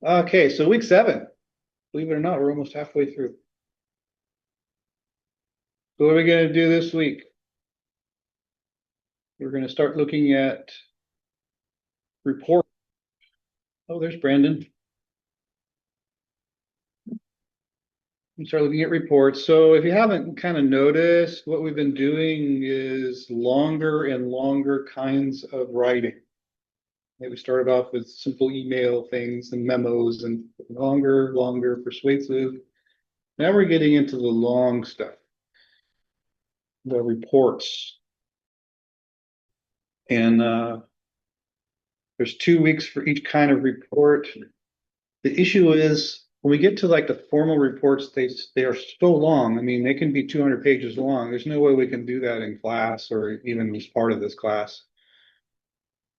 Okay, so week 7. Believe it or not, we're almost halfway through. So what are we going to do this week? We're going to start looking at report. Oh, there's Brandon. We start looking at reports. So if you haven't kind of noticed, what we've been doing is longer and longer kinds of writing. We started off with simple email things and memos and longer, persuasive. Now we're getting into the long stuff, the reports. And there's 2 weeks for each kind of report. The issue is when we get to like the formal reports, they are so long. I mean, they can be 200 pages long. There's no way we can do that in class or even as part of this class.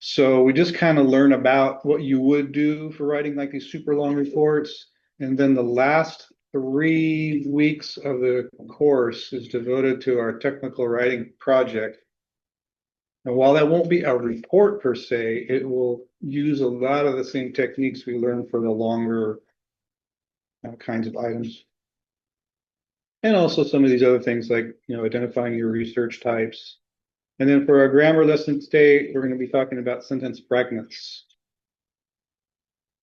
So we just kind of learn about what you would do for writing like these super long reports. And then the last 3 weeks of the course is devoted to our technical writing project. And while that won't be a report per se, it will use a lot of the same techniques we learned for the longer kinds of items. And also some of these other things like, identifying your research types. And then for our grammar lesson today, we're going to be talking about sentence fragments.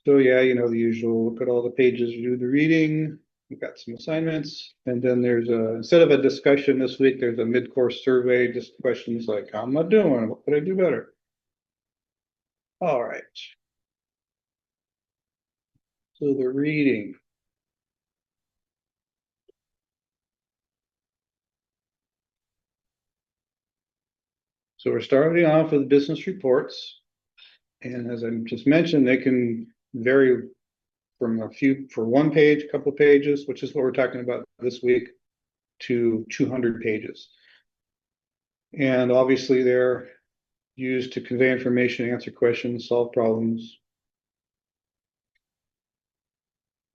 So yeah, the usual, look at all the pages, do the reading. We've got some assignments. And then there's instead of a discussion this week, there's a mid-course survey, just questions like, how am I doing? What could I do better? All right. So the reading. So we're starting off with business reports. And as I just mentioned, they can vary from for 1 page, a couple of pages, which is what we're talking about this week, to 200 pages. And obviously they're used to convey information, answer questions, solve problems.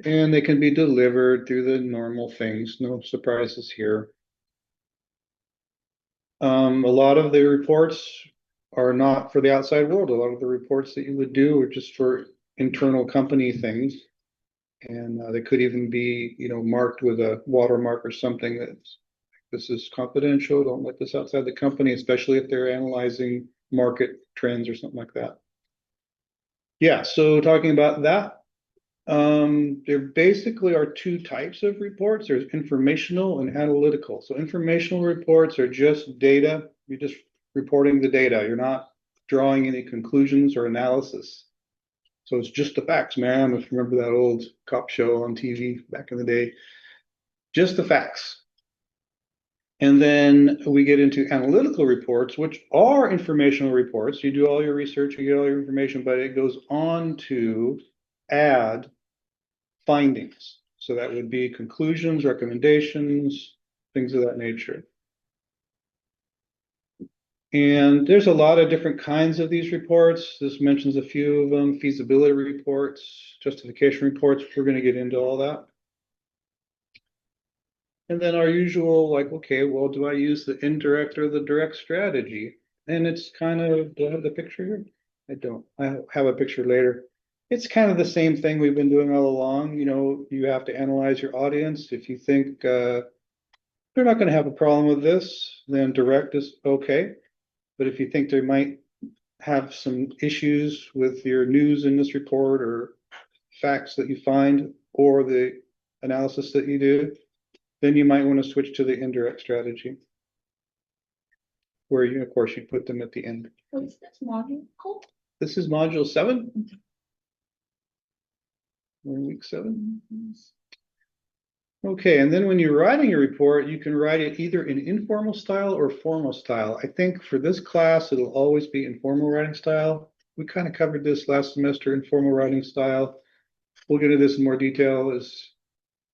And they can be delivered through the normal things, no surprises here. A lot of the reports are not for the outside world. A lot of the reports that you would do are just for internal company things. And they could even be, marked with a watermark or something that's, this is confidential. Don't let this outside the company, especially if they're analyzing market trends or something like that. Yeah, so talking about that, there basically are 2 types of reports. There's informational and analytical. So informational reports are just data. You're just reporting the data. You're not drawing any conclusions or analysis. So it's just the facts, man. If you remember that old cop show on TV back in the day, just the facts. And then we get into analytical reports, which are informational reports. You do all your research, you get all your information, but it goes on to add findings. So that would be conclusions, recommendations, things of that nature. And there's a lot of different kinds of these reports. This mentions a few of them: feasibility reports, justification reports. We're going to get into all that. And then our usual, like, okay, well, do I use the indirect or the direct strategy? And it's kind of, do I have the picture here? I don't. I have a picture later. It's kind of the same thing we've been doing all along. You have to analyze your audience. If you think they're not going to have a problem with this, then direct is okay. But if you think they might have some issues with your news in this report or facts that you find or the analysis that you do, then you might want to switch to the indirect strategy, where of course, you put them at the end. What's this module called? This is module 7. We're in week 7. Okay, and then when you're writing a report, you can write it either in informal style or formal style. I think for this class, it'll always be informal writing style. We kind of covered this last semester, informal writing style. We'll get into this in more detail. Is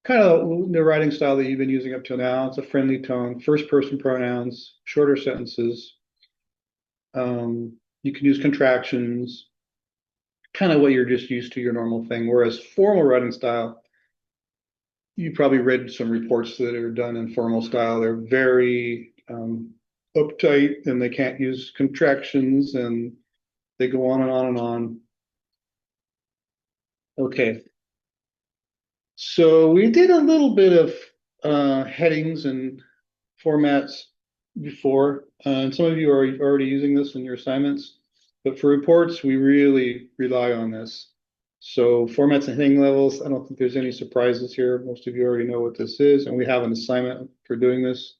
kind of the writing style that you've been using up till now. It's a friendly tone, first person pronouns, shorter sentences. You can use contractions, kind of what you're just used to, your normal thing. Whereas formal writing style, you probably read some reports that are done in formal style. They're very uptight and they can't use contractions and they go on and on and on. Okay. So we did a little bit of headings and formats before. And some of you are already using this in your assignments, but for reports, we really rely on this. So formats and heading levels, I don't think there's any surprises here. Most of you already know what this is, and we have an assignment for doing this.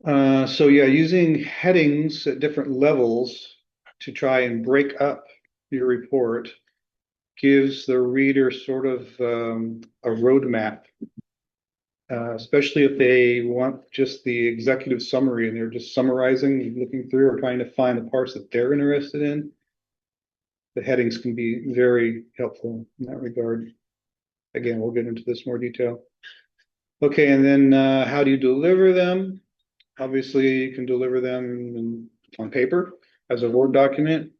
So yeah, using headings at different levels to try and break up your report gives the reader sort of a roadmap, especially if they want just the executive summary and they're just summarizing, looking through, or trying to find the parts that they're interested in. The headings can be very helpful in that regard. Again, we'll get into this more detail. Okay, and then how do you deliver them? Obviously, you can deliver them on paper as a Word document.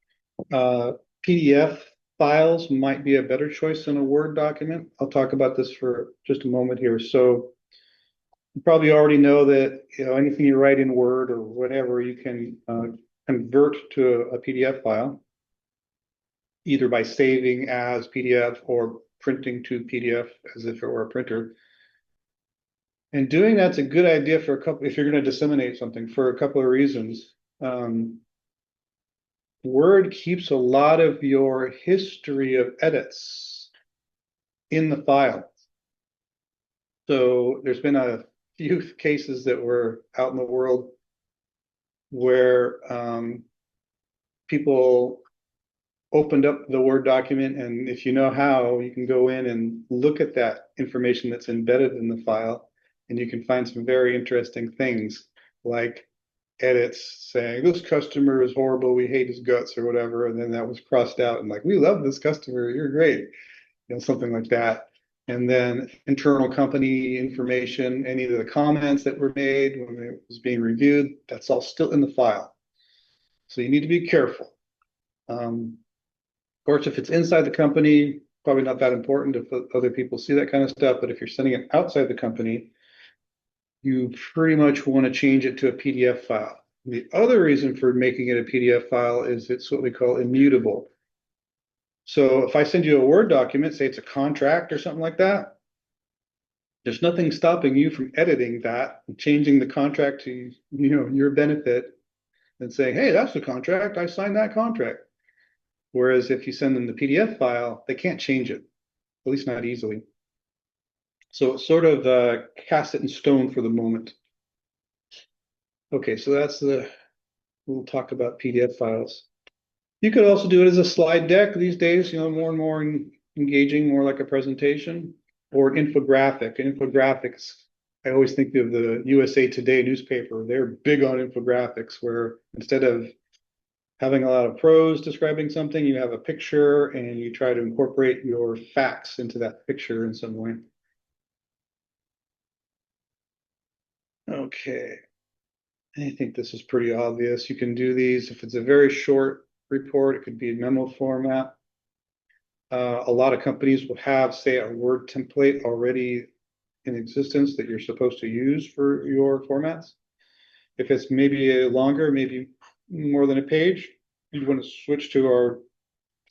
PDF files might be a better choice than a Word document. I'll talk about this for just a moment here. So you probably already know that anything you write in Word or whatever, you can convert to a PDF file, either by saving as PDF or printing to PDF as if it were a printer. And doing that's a good idea for a couple, if you're going to disseminate something, for a couple of reasons. Word keeps a lot of your history of edits in the file. So there's been a few cases that were out in the world where people opened up the Word document, and if you know how, you can go in and look at that information that's embedded in the file, and you can find some very interesting things like edits saying this customer is horrible, we hate his guts or whatever, and then that was crossed out and like, we love this customer, you're great, something like that. And then internal company information, any of the comments that were made when it was being reviewed, that's all still in the file. So you need to be careful. Of course, if it's inside the company, probably not that important if other people see that kind of stuff, but if you're sending it outside the company, you pretty much want to change it to a PDF file. The other reason for making it a PDF file is it's what we call immutable. So if I send you a Word document, say it's a contract or something like that, there's nothing stopping you from editing that and changing the contract to your benefit and saying, hey, that's the contract, I signed that contract. Whereas if you send them the PDF file, they can't change it, at least not easily. So it sort of casts it in stone for the moment. Okay, so we'll talk about PDF files. You could also do it as a slide deck these days, more and more engaging, more like a presentation, or an infographic. Infographics, I always think of the USA Today newspaper. They're big on infographics, where instead of having a lot of prose describing something, you have a picture and you try to incorporate your facts into that picture in some way. Okay. I think this is pretty obvious. You can do these if it's a very short report, it could be in memo format. A lot of companies will have, say, a Word template already in existence that you're supposed to use for your formats. If it's maybe a longer, maybe more than a page, you want to switch to our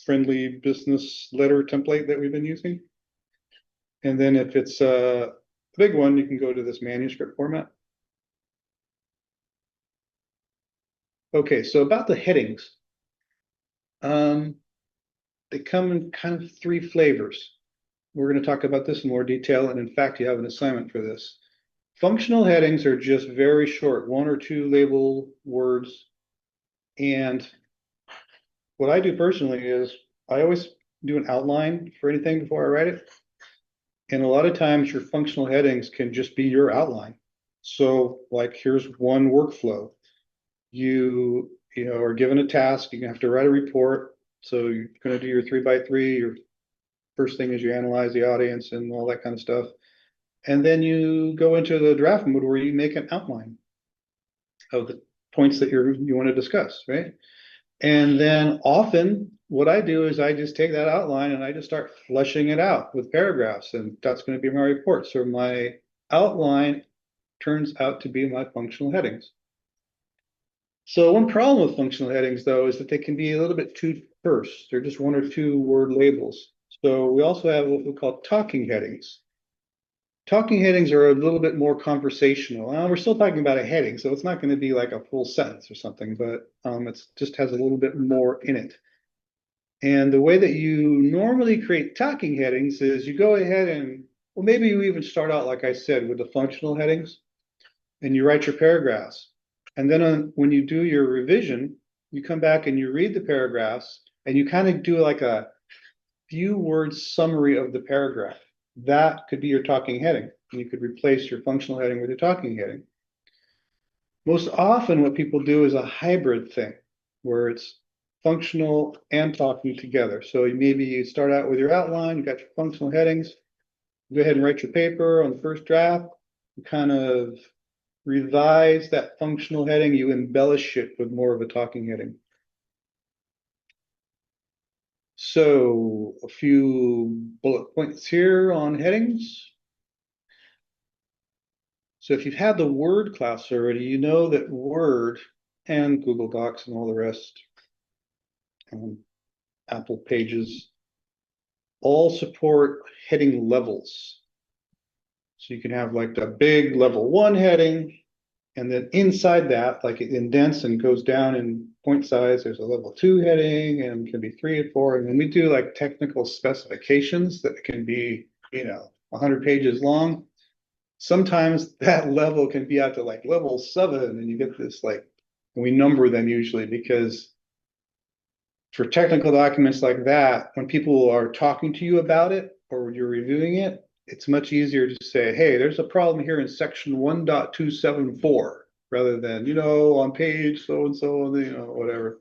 friendly business letter template that we've been using. And then if it's a big one, you can go to this manuscript format. Okay, so about the headings. They come in kind of three flavors. We're going to talk about this in more detail, and in fact, you have an assignment for this. Functional headings are just very short, one or two label words. And what I do personally is I always do an outline for anything before I write it. And a lot of times your functional headings can just be your outline. So like, here's one workflow. You are given a task, you have to write a report. So you're going to do your 3x3. Your first thing is you analyze the audience and all that kind of stuff. And then you go into the draft mode where you make an outline of the points that you want to discuss, right? And then often what I do is I just take that outline and I just start fleshing it out with paragraphs, and that's going to be my report. So my outline turns out to be my functional headings. So one problem with functional headings, though, is that they can be a little bit too terse. They're just one or two word labels. So we also have what we call talking headings. Talking headings are a little bit more conversational. Now, we're still talking about a heading, so it's not going to be like a full sentence or something, but it just has a little bit more in it. And the way that you normally create talking headings is you go ahead and, well, maybe you even start out, like I said, with the functional headings, and you write your paragraphs. And then when you do your revision, you come back and you read the paragraphs and you kind of do like a few words summary of the paragraph. That could be your talking heading. And you could replace your functional heading with your talking heading. Most often what people do is a hybrid thing where it's functional and talking together. So maybe you start out with your outline, you got your functional headings, go ahead and write your paper on the first draft, you kind of revise that functional heading, you embellish it with more of a talking heading. So a few bullet points here on headings. So if you've had the Word class already, you know that Word and Google Docs and all the rest, Apple Pages, all support heading levels. So you can have like the big level 1 heading, and then inside that, like it indents and goes down in point size, there's a level 2 heading and can be 3 and 4. And then we do like technical specifications that can be, 100 pages long. Sometimes that level can be out to like level 7, and you get this like, and we number them usually because for technical documents like that, when people are talking to you about it or you're reviewing it, it's much easier to say, hey, there's a problem here in section 1.274, rather than, on page so-and-so, whatever.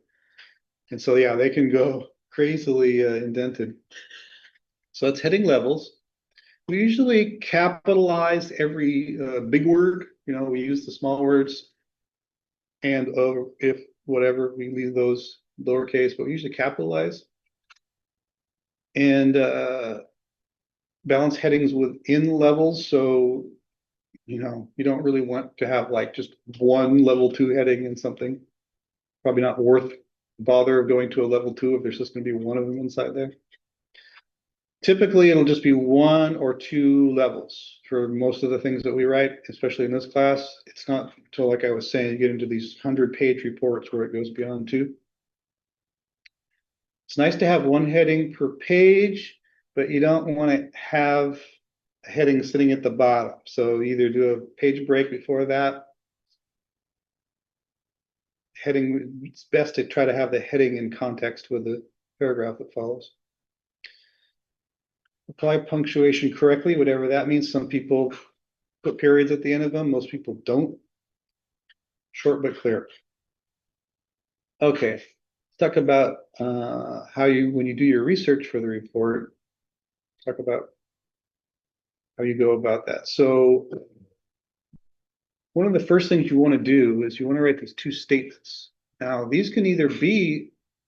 And so, yeah, they can go crazily indented. So it's heading levels. We usually capitalize every big word, we use the small words. And if whatever, we leave those lowercase, but we usually capitalize. And balance headings within levels. So, you don't really want to have like just one level 2 heading in something. Probably not worth bother of going to a level 2 if there's just going to be one of them inside there. Typically, it'll just be 1 or 2 levels for most of the things that we write, especially in this class. It's not until, like I was saying, you get into these 100-page reports where it goes beyond 2. It's nice to have one heading per page, but you don't want to have a heading sitting at the bottom. So either do a page break before that. Heading, it's best to try to have the heading in context with the paragraph that follows. Apply punctuation correctly, whatever that means. Some people put periods at the end of them. Most people don't. Short but clear. Okay, let's talk about how when you do your research for the report, talk about how you go about that. So one of the first things you want to do is you want to write these 2 statements. Now, these can either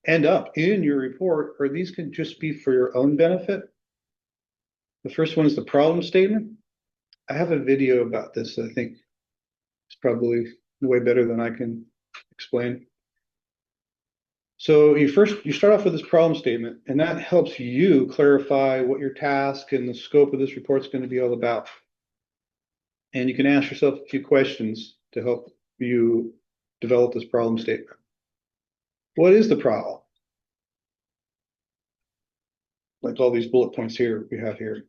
end up in your report, or these can just be for your own benefit. The first one is the problem statement. I have a video about this. I think it's probably way better than I can explain. So you start off with this problem statement, and that helps you clarify what your task and the scope of this report is going to be all about. And you can ask yourself a few questions to help you develop this problem statement. What is the problem? Like all these bullet points here we have here.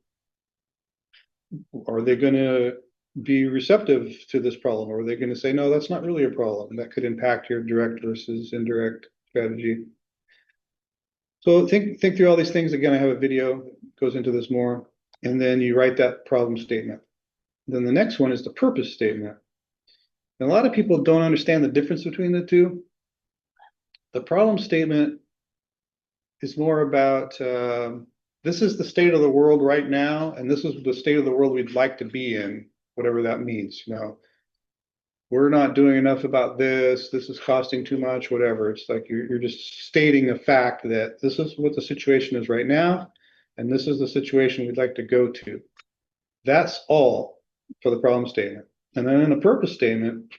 Are they going to be receptive to this problem? Or are they going to say, no, that's not really a problem? That could impact your direct versus indirect strategy. So think through all these things. Again, I have a video that goes into this more. And then you write that problem statement. Then the next one is the purpose statement. And a lot of people don't understand the difference between the two. The problem statement is more about this is the state of the world right now, and this is the state of the world we'd like to be in, whatever that means. We're not doing enough about this. This is costing too much, whatever. It's like you're just stating a fact that this is what the situation is right now, and this is the situation we'd like to go to. That's all for the problem statement. And then in a purpose statement,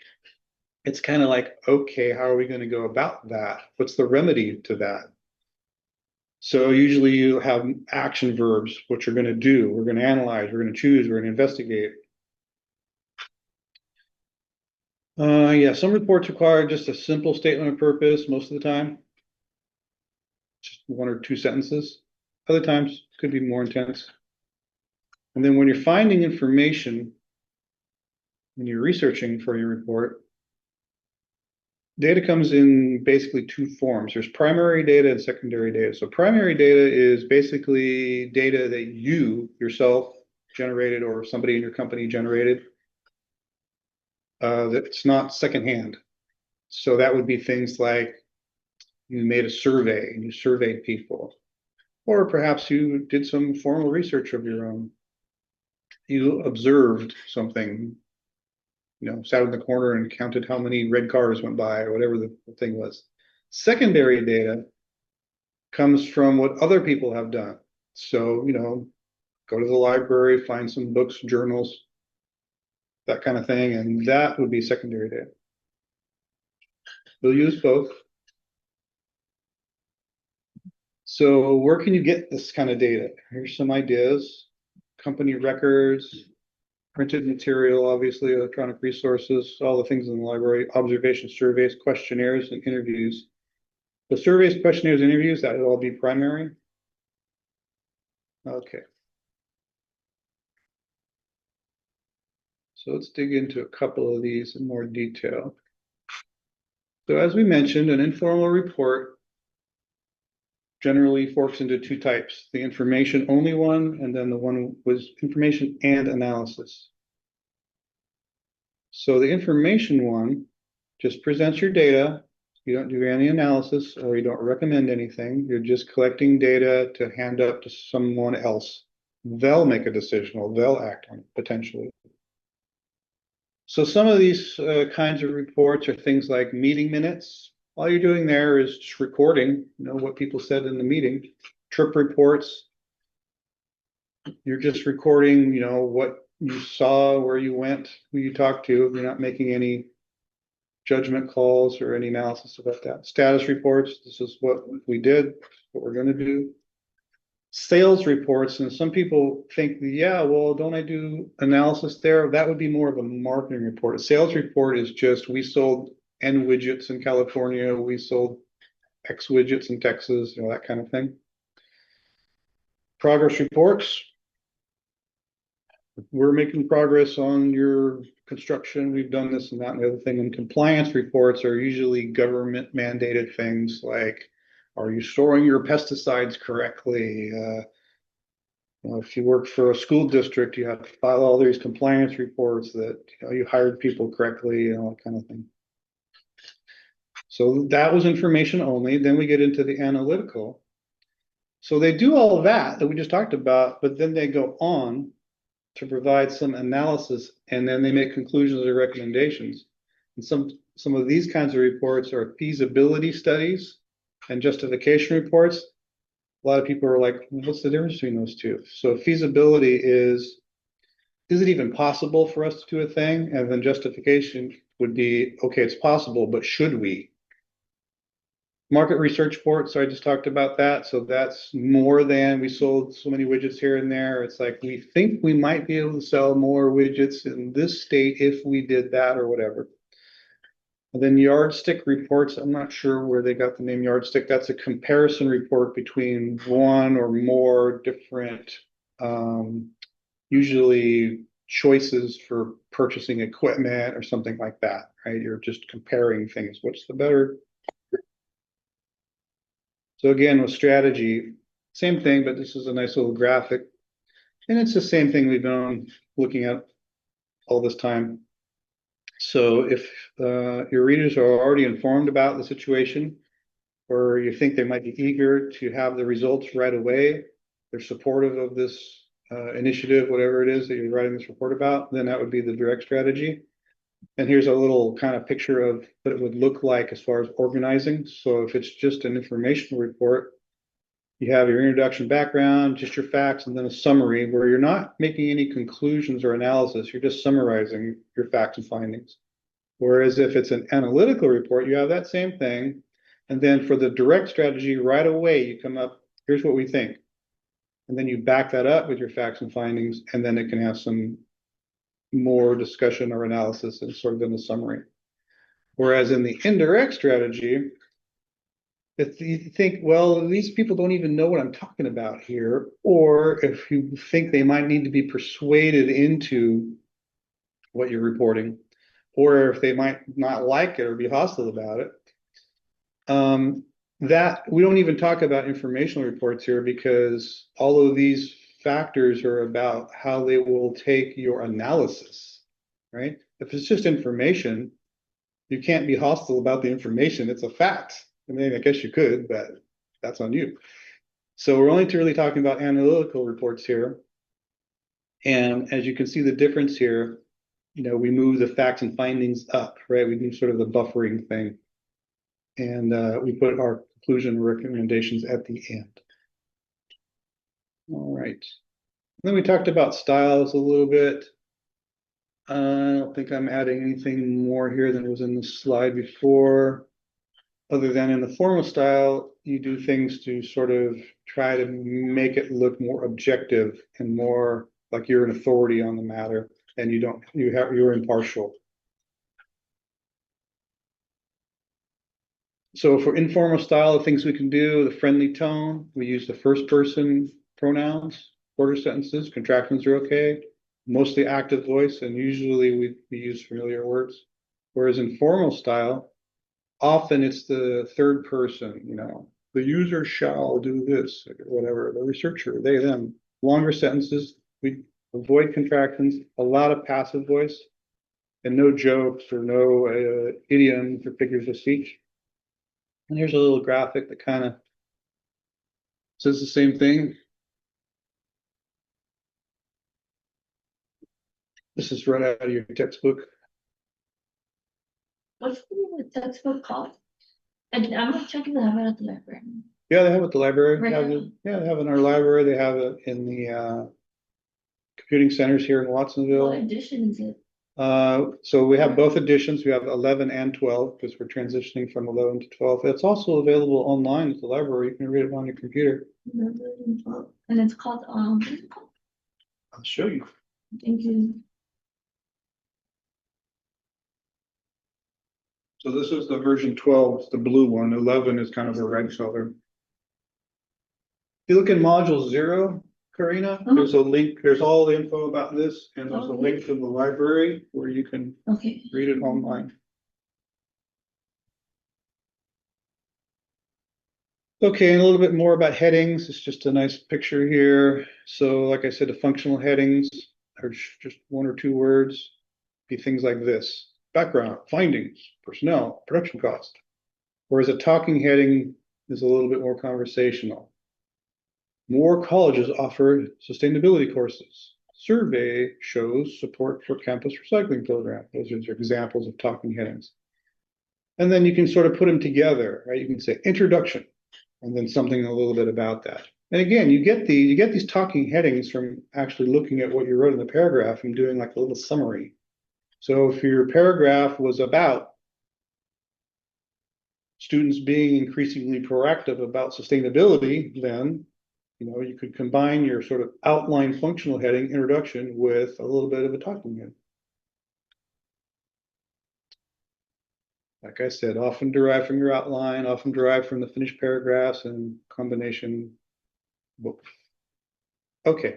it's kind of like, okay, how are we going to go about that? What's the remedy to that? So usually you have action verbs, which you're going to do, we're going to analyze, we're going to choose, we're going to investigate. Yeah, some reports require just a simple statement of purpose most of the time. Just one or two sentences. Other times it could be more intense. And then when you're finding information, when you're researching for your report, data comes in basically two forms. There's primary data and secondary data. So primary data is basically data that you yourself generated or somebody in your company generated. That's not secondhand. So that would be things like you made a survey and you surveyed people, or perhaps you did some formal research of your own. You observed something, sat in the corner and counted how many red cars went by or whatever the thing was. Secondary data comes from what other people have done. So, go to the library, find some books, journals, that kind of thing, and that would be secondary data. We'll use both. So where can you get this kind of data? Here's some ideas. Company records, printed material, obviously, electronic resources, all the things in the library, observation surveys, questionnaires, and interviews. The surveys, questionnaires, interviews, that would all be primary. Okay. So let's dig into a couple of these in more detail. So as we mentioned, an informal report generally forks into two types, the information only one, and then the one with information and analysis. So the information one just presents your data. You don't do any analysis or you don't recommend anything. You're just collecting data to hand up to someone else. They'll make a decision or they'll act on it potentially. So some of these kinds of reports are things like meeting minutes. All you're doing there is just recording, what people said in the meeting. Trip reports, you're just recording, what you saw, where you went, who you talked to. You're not making any judgment calls or any analysis about that. Status reports, this is what we did, what we're going to do. Sales reports, and some people think, yeah, well, don't I do analysis there? That would be more of a marketing report. A sales report is just, we sold N widgets in California, we sold X widgets in Texas, that kind of thing. Progress reports, we're making progress on your construction, we've done this and that and the other thing. And compliance reports are usually government mandated things like, are you storing your pesticides correctly? If you work for a school district, you have to file all these compliance reports that you hired people correctly and all that kind of thing. So that was information only. Then we get into the analytical. So they do all of that we just talked about, but then they go on to provide some analysis, and then they make conclusions or recommendations. And some of these kinds of reports are feasibility studies and justification reports. A lot of people are like, what's the difference between those two? So feasibility is it even possible for us to do a thing? And then justification would be, okay, it's possible, but should we? Market research reports, so I just talked about that. So that's more than we sold so many widgets here and there. It's like, we think we might be able to sell more widgets in this state if we did that or whatever. And then yardstick reports, I'm not sure where they got the name yardstick. That's a comparison report between one or more different, usually choices for purchasing equipment or something like that, right? You're just comparing things. What's the better? So again, with strategy, same thing, but this is a nice little graphic. And it's the same thing we've been looking at all this time. So if your readers are already informed about the situation, or you think they might be eager to have the results right away, they're supportive of this initiative, whatever it is that you're writing this report about, then that would be the direct strategy. And here's a little kind of picture of what it would look like as far as organizing. So if it's just an informational report, you have your introduction, background, just your facts, and then a summary where you're not making any conclusions or analysis. You're just summarizing your facts and findings. Whereas if it's an analytical report, you have that same thing. And then for the direct strategy, right away, you come up, here's what we think. And then you back that up with your facts and findings, and then it can have some more discussion or analysis and sort of in the summary. Whereas in the indirect strategy, if you think, well, these people don't even know what I'm talking about here, or if you think they might need to be persuaded into what you're reporting, or if they might not like it or be hostile about it, that we don't even talk about informational reports here because all of these factors are about how they will take your analysis, right? If it's just information, you can't be hostile about the information. It's a fact. I mean, I guess you could, but that's on you. So we're only really talking about analytical reports here. And as you can see the difference here, we move the facts and findings up, right? We do sort of the buffering thing. And we put our conclusion recommendations at the end. All right. Then we talked about styles a little bit. I don't think I'm adding anything more here than was in the slide before. Other than in the formal style, you do things to sort of try to make it look more objective and more like you're an authority on the matter, and you're impartial. So for informal style, the things we can do, the friendly tone, we use the first person pronouns, quarter sentences, contractions are okay, mostly active voice, and usually we use familiar words. Whereas in formal style, often it's the third person, the user shall do this, or whatever, the researcher, they, them. Longer sentences, we avoid contractions, a lot of passive voice, and no jokes or no idioms or figures of speech. And here's a little graphic that kind of says the same thing. This is right out of your textbook. What's the textbook called? And I'm not checking the have it at the library. Yeah, they have it at the library. Right. They have it in our library. They have it in the computing centers here in What Watsonville. edition is it? So we have both editions. We have 11 and 12 because we're transitioning from 11 to 12. It's also available online at the library. You can read it on your computer. 11 and 12. And it's called what is it called? I'll show you. Thank you. So this is the version 12, it's the blue one. 11 is kind of a red color. If you look in module 0, Karina, there's a link, there's all the info about this, and there's a link to the library where you can read it online. Okay, and a little bit more about headings. It's just a nice picture here. So like I said, the functional headings are just 1 or 2 words. Be things like this: background, findings, personnel, production cost. Whereas a talking heading is a little bit more conversational. More colleges offer sustainability courses. Survey shows support for campus recycling program. Those are examples of talking headings. And then you can sort of put them together, right? You can say introduction, and then something a little bit about that. And again, you get these talking headings from actually looking at what you wrote in the paragraph and doing like a little summary. So if your paragraph was about students being increasingly proactive about sustainability, then you could combine your sort of outline functional heading introduction with a little bit of a talking head. Like I said, often derived from your outline, often derived from the finished paragraphs and combination book. Okay.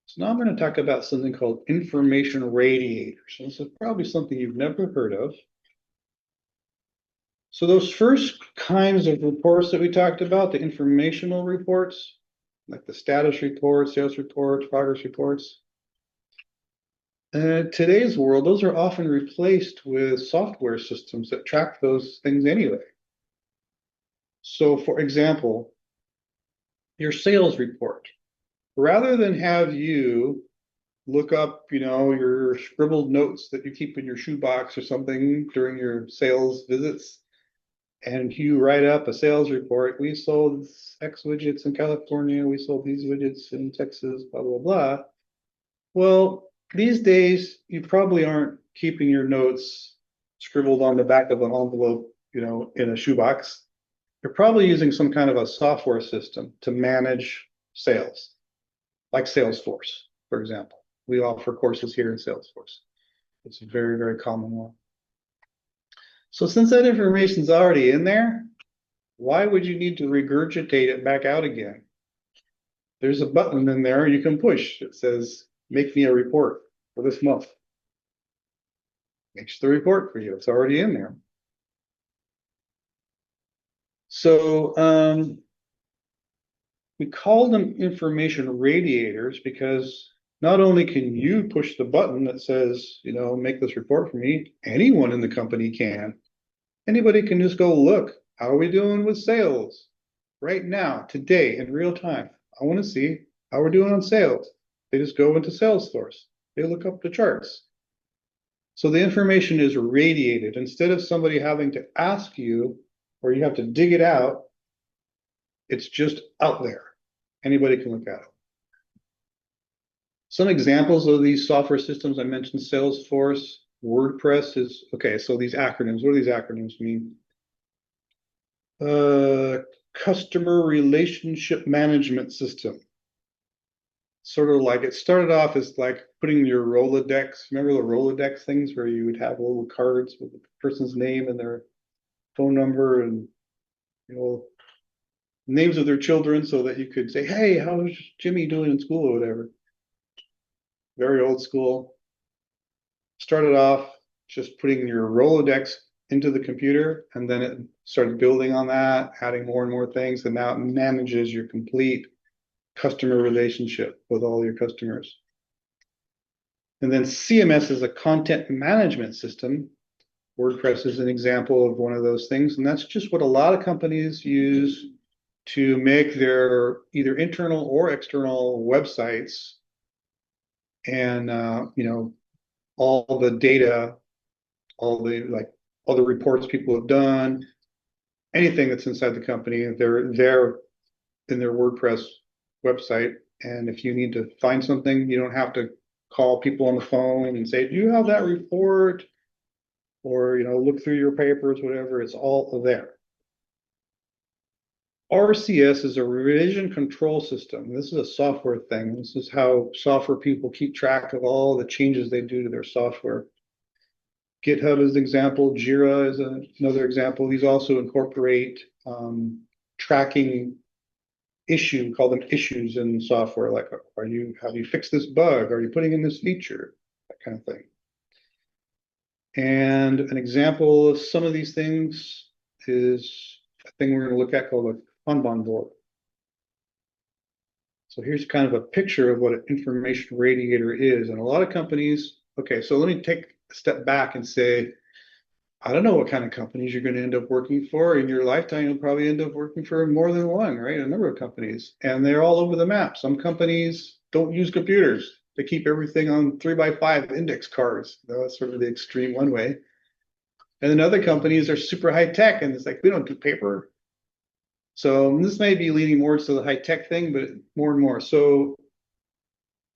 So now I'm going to talk about something called information radiators. So this is probably something you've never heard of. So those first kinds of reports that we talked about, the informational reports, like the status reports, sales reports, progress reports. In today's world, those are often replaced with software systems that track those things anyway. So for example, your sales report, rather than have you look up, your scribbled notes that you keep in your shoebox or something during your sales visits, and you write up a sales report, we sold X widgets in California, we sold these widgets in Texas, blah, blah, blah. Well, these days, you probably aren't keeping your notes scribbled on the back of an envelope, you know, in a shoebox. You're probably using some kind of a software system to manage sales, like Salesforce, for example. We offer courses here in Salesforce. It's a very, very common one. So since that information is already in there, why would you need to regurgitate it back out again? There's a button in there you can push. It says, make me a report for this month. Makes the report for you. It's already in there. So we call them information radiators because not only can you push the button that says, you know, make this report for me, anyone in the company can. Anybody can just go look, how are we doing with sales right now, today, in real time? I want to see how we're doing on sales. They just go into Salesforce. They look up the charts. So the information is radiated. Instead of somebody having to ask you, or you have to dig it out, it's just out there. Anybody can look at it. Some examples of these software systems, I mentioned Salesforce, WordPress is, okay, so these acronyms, what do these acronyms mean? Customer relationship management system. Sort of like, it started off as like putting your Rolodex, remember the Rolodex things where you would have little cards with the person's name and their phone number and, you know, names of their children so that you could say, hey, how's Jimmy doing in school or whatever. Very old school. Started off just putting your Rolodex into the computer, and then it started building on that, adding more and more things, and now it manages your complete customer relationship with all your customers. And then CMS is a content management system. WordPress is an example of one of those things, and that's just what a lot of companies use to make their either internal or external websites, and you know, all the data, all the reports people have done, anything that's inside the company, they're in their WordPress website. And if you need to find something, you don't have to call people on the phone and say, do you have that report? Or, you know, look through your papers, whatever, it's all there. RCS is a revision control system. This is a software thing. This is how software people keep track of all the changes they do to their software. GitHub is an example. Jira is another example. These also incorporate tracking issue, call them issues in software. Like, have you fixed this bug? Are you putting in this feature? That kind of thing. And an example of some of these things is a thing we're going to look at called a Kanban board. So here's kind of a picture of what an information radiator is. And a lot of companies, okay, so let me take a step back and say, I don't know what kind of companies you're going to end up working for in your lifetime. You'll probably end up working for more than one, right? A number of companies, and they're all over the map. Some companies don't use computers. They keep everything on 3x5 index cards. That's sort of the extreme one way. And then other companies are super high tech, and it's like, we don't do paper. So this may be leaning more to the high tech thing, but more and more. So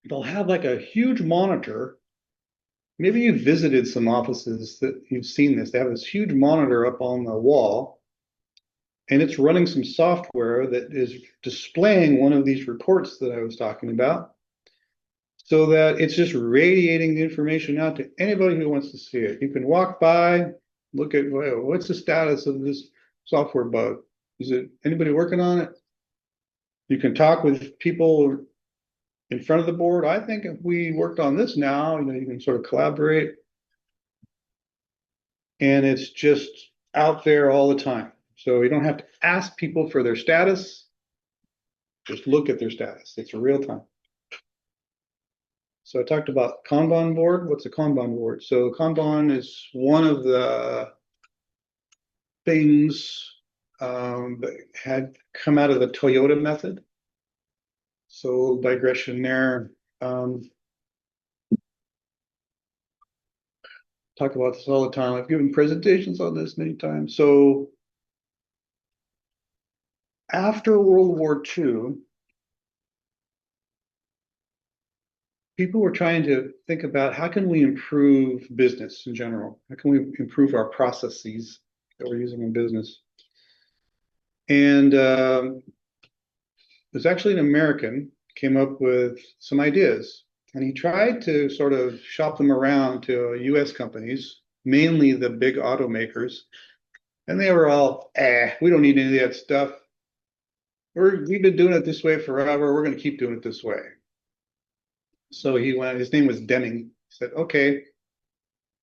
they'll have like a huge monitor. Maybe you've visited some offices that you've seen this. They have this huge monitor up on the wall, and it's running some software that is displaying one of these reports that I was talking about, so that it's just radiating the information out to anybody who wants to see it. You can walk by, look at, well, what's the status of this software bug? Is it anybody working on it? You can talk with people in front of the board. I think if we worked on this now, you know, you can sort of collaborate. And it's just out there all the time. So you don't have to ask people for their status. Just look at their status. It's real time. So I talked about Kanban board. What's a Kanban board? So Kanban is one of the things that had come out of the Toyota method. So digression there. Talk about this all the time. I've given presentations on this many times. So after World War II, people were trying to think about how can we improve business in general? How can we improve our processes that we're using in business? And there's actually an American came up with some ideas, and he tried to sort of shop them around to US companies, mainly the big automakers. And they were all, we don't need any of that stuff. We've been doing it this way forever. We're going to keep doing it this way. So he went, his name was Deming. He said, okay,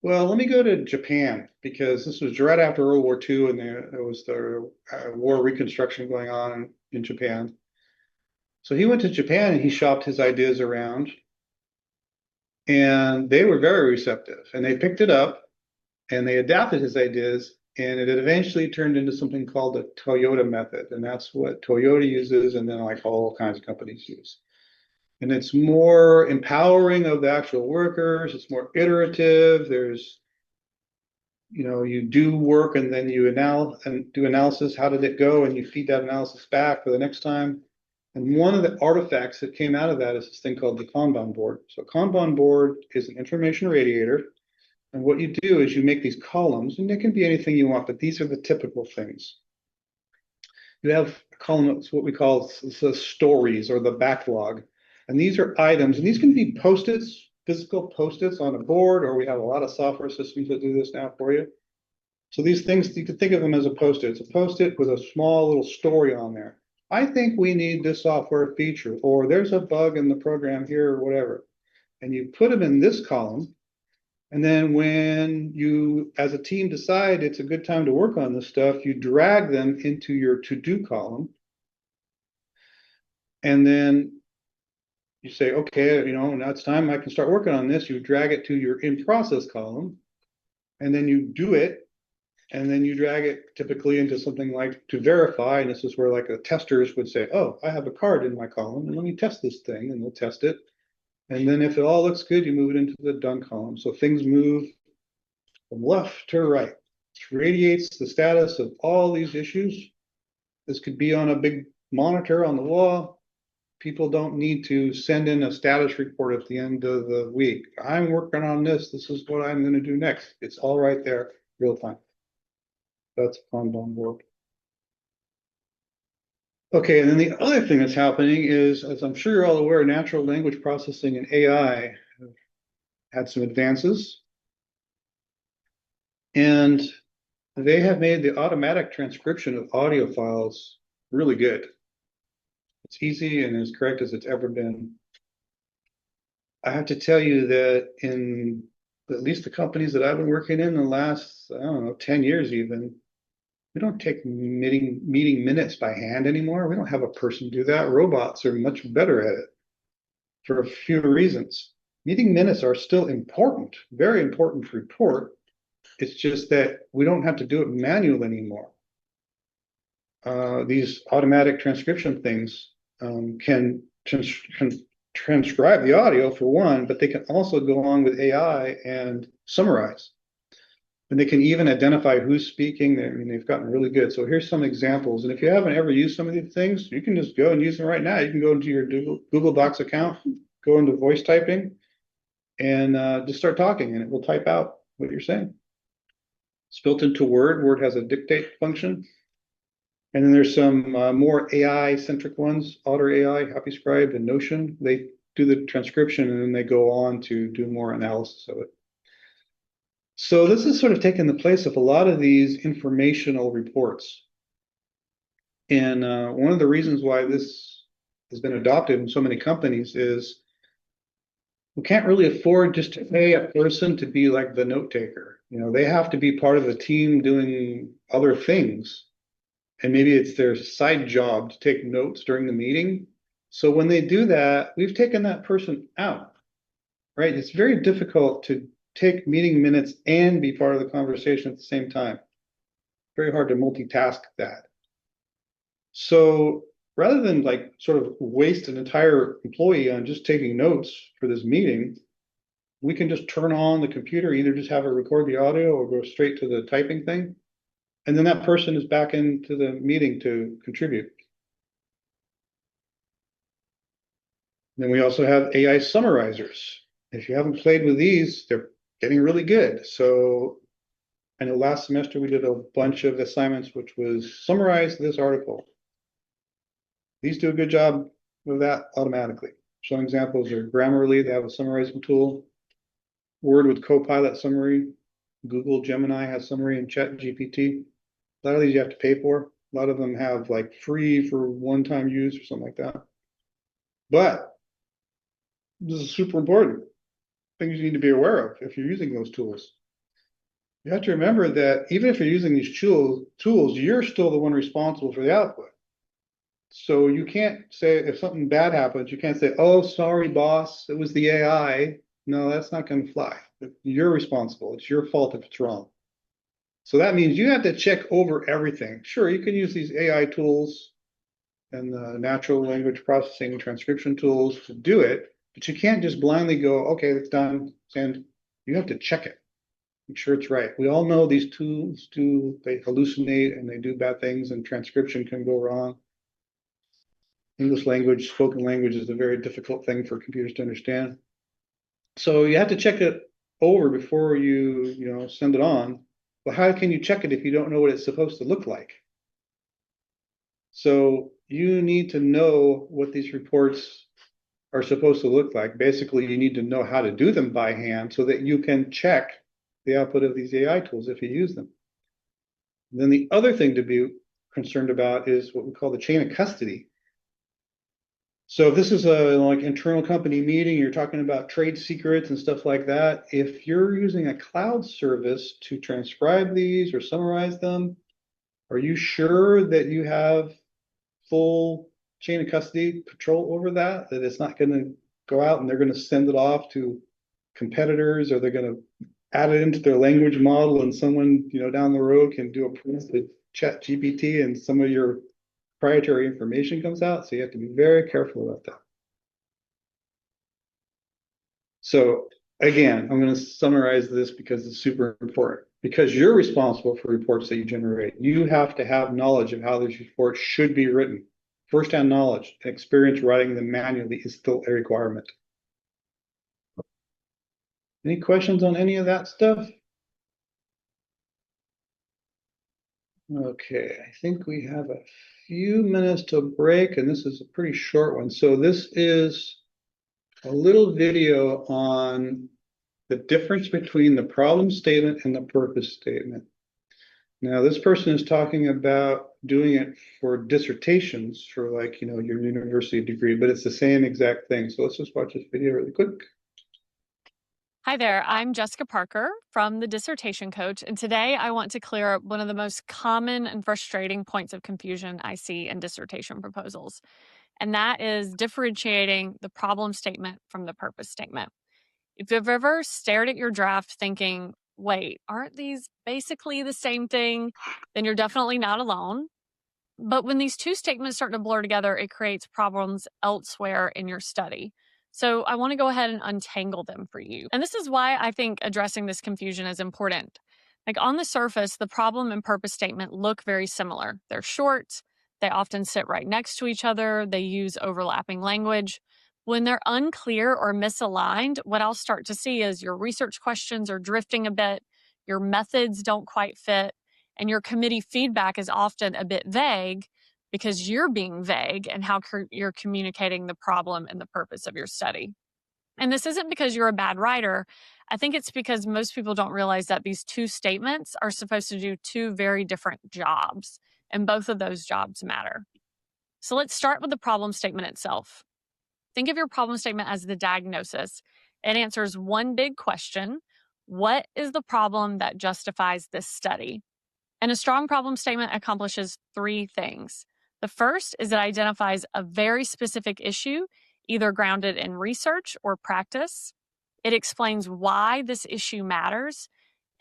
well, let me go to Japan because this was right after World War II and there was the war reconstruction going on in Japan. So he went to Japan and he shopped his ideas around and they were very receptive and they picked it up and they adapted his ideas and it eventually turned into something called the Toyota method. And that's what Toyota uses and then like all kinds of companies use. And it's more empowering of the actual workers. It's more iterative. There's, you do work and then you do analysis. How did it go? And you feed that analysis back for the next time. And one of the artifacts that came out of that is this thing called the Kanban board. So Kanban board is an information radiator. And what you do is you make these columns, and they can be anything you want, but these are the typical things. You have a column that's what we call the stories or the backlog. And these are items, and these can be post-its, physical post-its on a board, or we have a lot of software systems that do this now for you. So these things, you can think of them as a post-it. It's a post-it with a small little story on there. I think we need this software feature, or there's a bug in the program here, or whatever. And you put them in this column. And then when you, as a team, decide it's a good time to work on this stuff, you drag them into your to-do column. And then you say, okay, now it's time I can start working on this. You drag it to your in-process column. And then you do it. And then you drag it typically into something like to verify. And this is where like the testers would say, oh, I have a card in my column. And let me test this thing. And they'll test it. And then if it all looks good, you move it into the done column. So things move from left to right. It radiates the status of all these issues. This could be on a big monitor on the wall. People don't need to send in a status report at the end of the week. I'm working on this. This is what I'm going to do next. It's all right there, real time. That's Kanban board. Okay, and then the other thing that's happening is, as I'm sure you're all aware, natural language processing and AI have had some advances. And they have made the automatic transcription of audio files really good. It's easy and as correct as it's ever been. I have to tell you that in at least the companies that I've been working in the last, 10 years even, we don't take meeting minutes by hand anymore. We don't have a person do that. Robots are much better at it for a few reasons. Meeting minutes are still important, very important to report. It's just that we don't have to do it manually anymore. These automatic transcription things can transcribe the audio for one, but they can also go on with AI and summarize. And they can even identify who's speaking. They've gotten really good. So here's some examples. And if you haven't ever used some of these things, you can just go and use them right now. You can go into your Google Docs account, go into voice typing, and just start talking, and it will type out what you're saying. It's built into Word. Word has a dictate function. And then there's some more AI-centric ones, Otter AI, HappyScribe, and Notion. They do the transcription, and then they go on to do more analysis of it. So this is sort of taking the place of a lot of these informational reports. And one of the reasons why this has been adopted in so many companies is we can't really afford just to pay a person to be like the note taker. They have to be part of the team doing other things. And maybe it's their side job to take notes during the meeting. So when they do that, we've taken that person out, right? It's very difficult to take meeting minutes and be part of the conversation at the same time. Very hard to multitask that. So rather than like sort of waste an entire employee on just taking notes for this meeting, we can just turn on the computer, either just have it record the audio or go straight to the typing thing. And then that person is back into the meeting to contribute. Then we also have AI summarizers. If you haven't played with these, they're getting really good. So I know last semester we did a bunch of assignments, which was summarize this article. These do a good job with that automatically. Some examples are Grammarly, they have a summarizing tool. Word with Copilot summary. Google Gemini has summary, and ChatGPT. A lot of these you have to pay for. A lot of them have like free for one-time use or something like that. But this is super important. Things you need to be aware of if you're using those tools. You have to remember that even if you're using these tools, you're still the one responsible for the output. So you can't say if something bad happens, you can't say, oh, sorry, boss, it was the AI. No, that's not going to fly. You're responsible. It's your fault if it's wrong. So that means you have to check over everything. Sure, you can use these AI tools and the natural language processing transcription tools to do it, but you can't just blindly go, okay, it's done, and you have to check it. Make sure it's right. We all know these tools they hallucinate and they do bad things, and transcription can go wrong. English language, spoken language is a very difficult thing for computers to understand. So you have to check it over before you send it on. But how can you check it if you don't know what it's supposed to look like? So you need to know what these reports are supposed to look like. Basically, you need to know how to do them by hand so that you can check the output of these AI tools if you use them. And then the other thing to be concerned about is what we call the chain of custody. So if this is a like internal company meeting, you're talking about trade secrets and stuff like that. If you're using a cloud service to transcribe these or summarize them, are you sure that you have full chain of custody control over that? That it's not going to go out and they're going to send it off to competitors, or they're going to add it into their language model and someone down the road can do a proof with ChatGPT and some of your proprietary information comes out. So you have to be very careful about that. So again, I'm going to summarize this because it's super important. Because you're responsible for reports that you generate, you have to have knowledge of how these reports should be written. First-hand knowledge and experience writing them manually is still a requirement. Any questions on any of that stuff? Okay, I think we have a few minutes to break, and this is a pretty short one. So this is a little video on the difference between the problem statement and the purpose statement. Now, this person is talking about doing it for dissertations for like, your university degree, but it's the same exact thing. So let's just watch this video really quick. Hi there, I'm Jessica Parker from the Dissertation Coach, and today I want to clear up one of the most common and frustrating points of confusion I see in dissertation proposals, and that is differentiating the problem statement from the purpose statement. If you've ever stared at your draft thinking, wait, aren't these basically the same thing? Then you're definitely not alone. But when these two statements start to blur together, it creates problems elsewhere in your study. So I want to go ahead and untangle them for you. And this is why I think addressing this confusion is important. Like on the surface, the problem and purpose statement look very similar. They're short, they often sit right next to each other, they use overlapping language. When they're unclear or misaligned, what I'll start to see is your research questions are drifting a bit, your methods don't quite fit, and your committee feedback is often a bit vague because you're being vague in how you're communicating the problem and the purpose of your study. And this isn't because you're a bad writer. I think it's because most people don't realize that these two statements are supposed to do two very different jobs, and both of those jobs matter. So let's start with the problem statement itself. Think of your problem statement as the diagnosis. It answers one big question: what is the problem that justifies this study? And a strong problem statement accomplishes three things. The first is it identifies a very specific issue, either grounded in research or practice. It explains why this issue matters,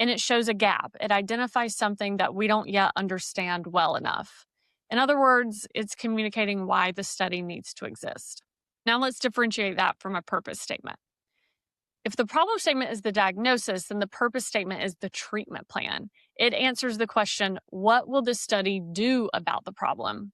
and it shows a gap. It identifies something that we don't yet understand well enough. In other words, it's communicating why the study needs to exist. Now let's differentiate that from a purpose statement. If the problem statement is the diagnosis, then the purpose statement is the treatment plan. It answers the question, what will this study do about the problem?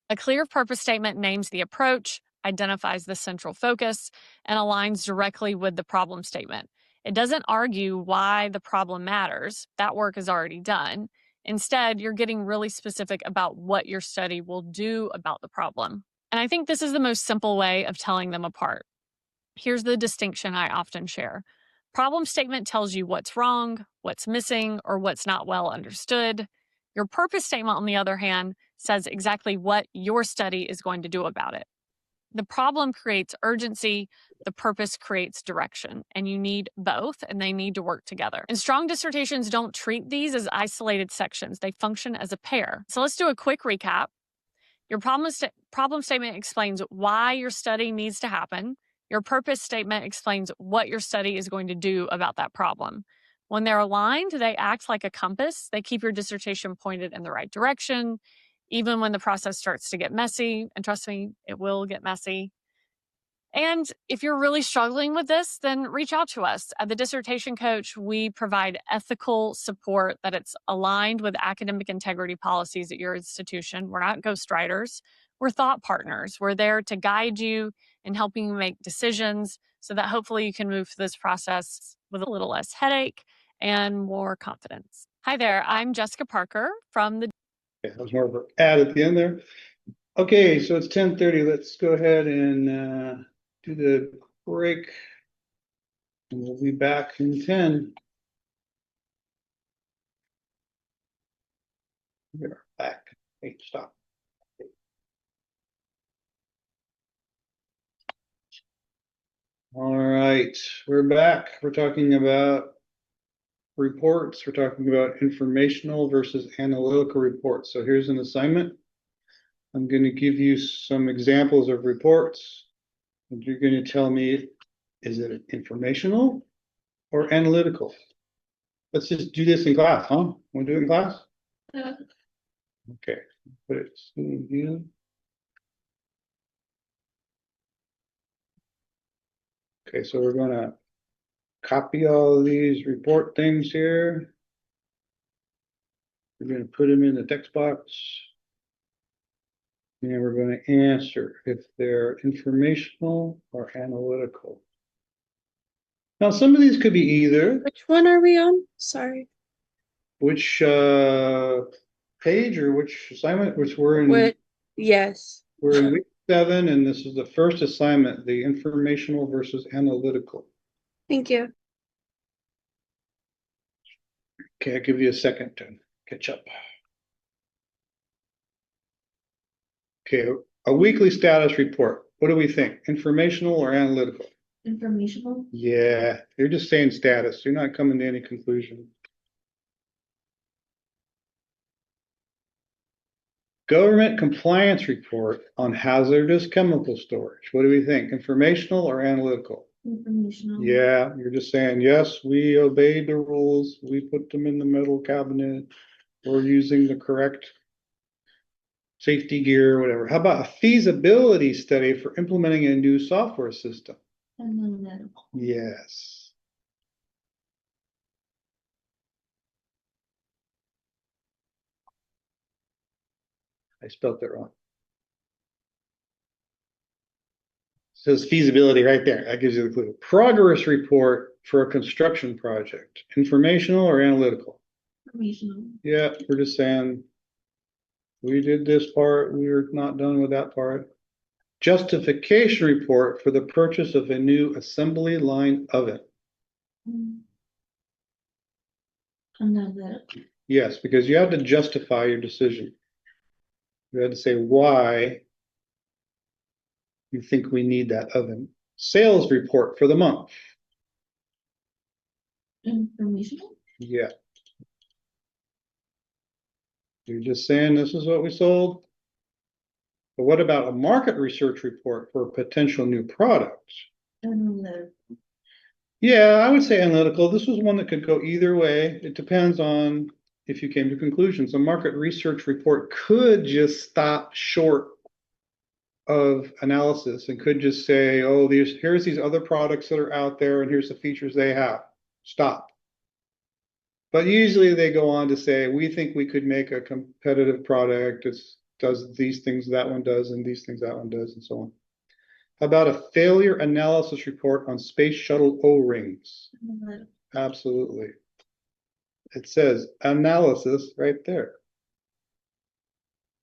A clear purpose statement names the approach, identifies the central focus, and aligns directly with the problem statement. It doesn't argue why the problem matters. That work is already done. Instead, you're getting really specific about what your study will do about the problem. And I think this is the most simple way of telling them apart. Here's the distinction I often share. Problem statement tells you what's wrong, what's missing, or what's not well understood. Your purpose statement, on the other hand, says exactly what your study is going to do about it. The problem creates urgency, the purpose creates direction, and you need both, and they need to work together. And strong dissertations don't treat these as isolated sections, they function as a pair. So let's do a quick recap. Your problem statement explains why your study needs to happen. Your purpose statement explains what your study is going to do about that problem. When they're aligned, they act like a compass. They keep your dissertation pointed in the right direction, even when the process starts to get messy. And trust me, it will get messy. And if you're really struggling with this, then reach out to us. At the Dissertation Coach, we provide ethical support that it's aligned with academic integrity policies at your institution. We're not ghostwriters. We're thought partners. We're there to guide you and helping you make decisions so that hopefully you can move through this process with a little less headache and more confidence. Hi there, I'm Jessica Parker from the... Okay, that was more of an ad at the end there. Okay, so it's 10:30. Let's go ahead and do the break. And we'll be back in 10. We're back. Hey, stop. All right, we're back. We're talking about reports. We're talking about informational versus analytical reports. So here's an assignment. I'm going to give you some examples of reports, and you're going to tell me, is it informational or analytical? Let's just do this in class, huh? Want to do it in class? Yeah. Okay, put it in here. Okay, so we're gonna copy all of these report things here. We're gonna put them in the text box. And we're gonna answer if they're informational or analytical. Now, some of these could be either. Which one are we on? Sorry. Which page or which assignment, which we're in? What? Yes. We're in week 7, and this is the first assignment, the informational versus analytical. Thank you. Okay, I'll give you a second to catch up. Okay, a weekly status report. What do we think? Informational or analytical? Informational. Yeah, you're just saying status. You're not coming to any conclusion. Government compliance report on hazardous chemical storage. What do we think? Informational or analytical? Informational. Yeah, you're just saying, yes, we obeyed the rules. We put them in the metal cabinet. We're using the correct safety gear, whatever. How about a feasibility study for implementing a new software system? Analytical. Yes. I spelled that wrong. Says feasibility right there. That gives you the clue. Progress report for a construction project. Informational or analytical? Informational. Yeah, we're just saying we did this part. We're not done with that part. Justification report for the purchase of a new assembly line oven. Analytical. Yes, because you have to justify your decision. You had to say why you think we need that oven. Sales report for the month. Informational. Yeah. You're just saying this is what we sold. But what about a market research report for a potential new product? Analytical. Yeah, I would say analytical. This was one that could go either way. It depends on if you came to conclusions. A market research report could just stop short of analysis and could just say, oh, here's these other products that are out there and here's the features they have. Stop. But usually they go on to say, we think we could make a competitive product. It does these things that one does and these things that one does and so on. About a failure analysis report on space shuttle O-rings. Absolutely. It says analysis right there.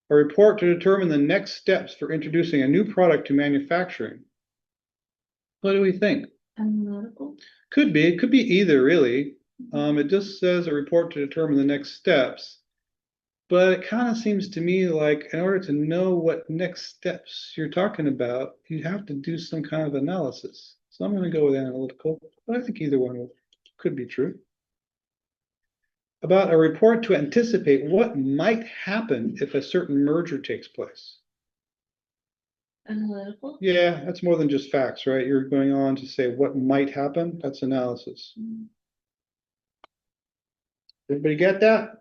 A report to determine the next steps for introducing a new product to manufacturing. What do we think? Analytical. Could be, it could be either really. It just says a report to determine the next steps. But it kind of seems to me like in order to know what next steps you're talking about, you have to do some kind of analysis. So I'm going to go with analytical, but I think either one could be true. About a report to anticipate what might happen if a certain merger takes place. Analytical. Yeah, that's more than just facts, right? You're going on to say what might happen. That's analysis. Everybody get that?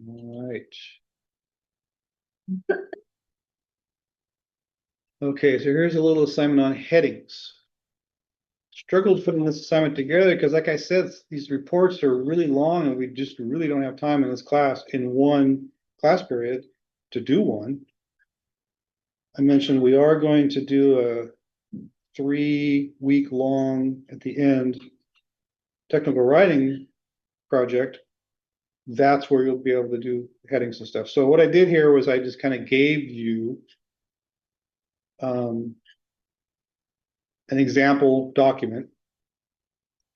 All right. Okay, so here's a little assignment on headings. Struggled putting this assignment together because, like I said, these reports are really long and we just really don't have time in this class in one class period to do one. I mentioned we are going to do a 3-week long at the end technical writing project. That's where you'll be able to do headings and stuff. So what I did here was I just kind of gave you an example document.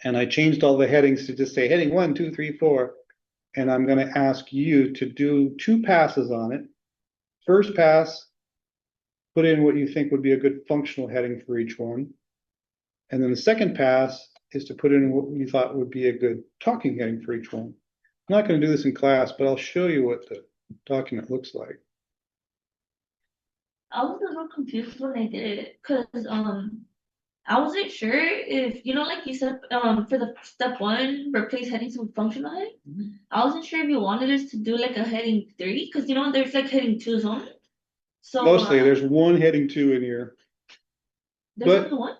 And I changed all the headings to just say heading 1, 2, 3, 4. And I'm going to ask you to do 2 passes on it. First pass, put in what you think would be a good functional heading for each one. And then the second pass is to put in what you thought would be a good talking heading for each one. I'm not going to do this in class, but I'll show you what the document looks like. I was a little confused when I did it, cause I wasn't sure if, like you said, for the step 1, replace headings with functional heading. I wasn't sure if you wanted us to do like a heading 3, cause there's like heading 2s on it. So Mostly, there's one heading 2 in here. there's but- only one.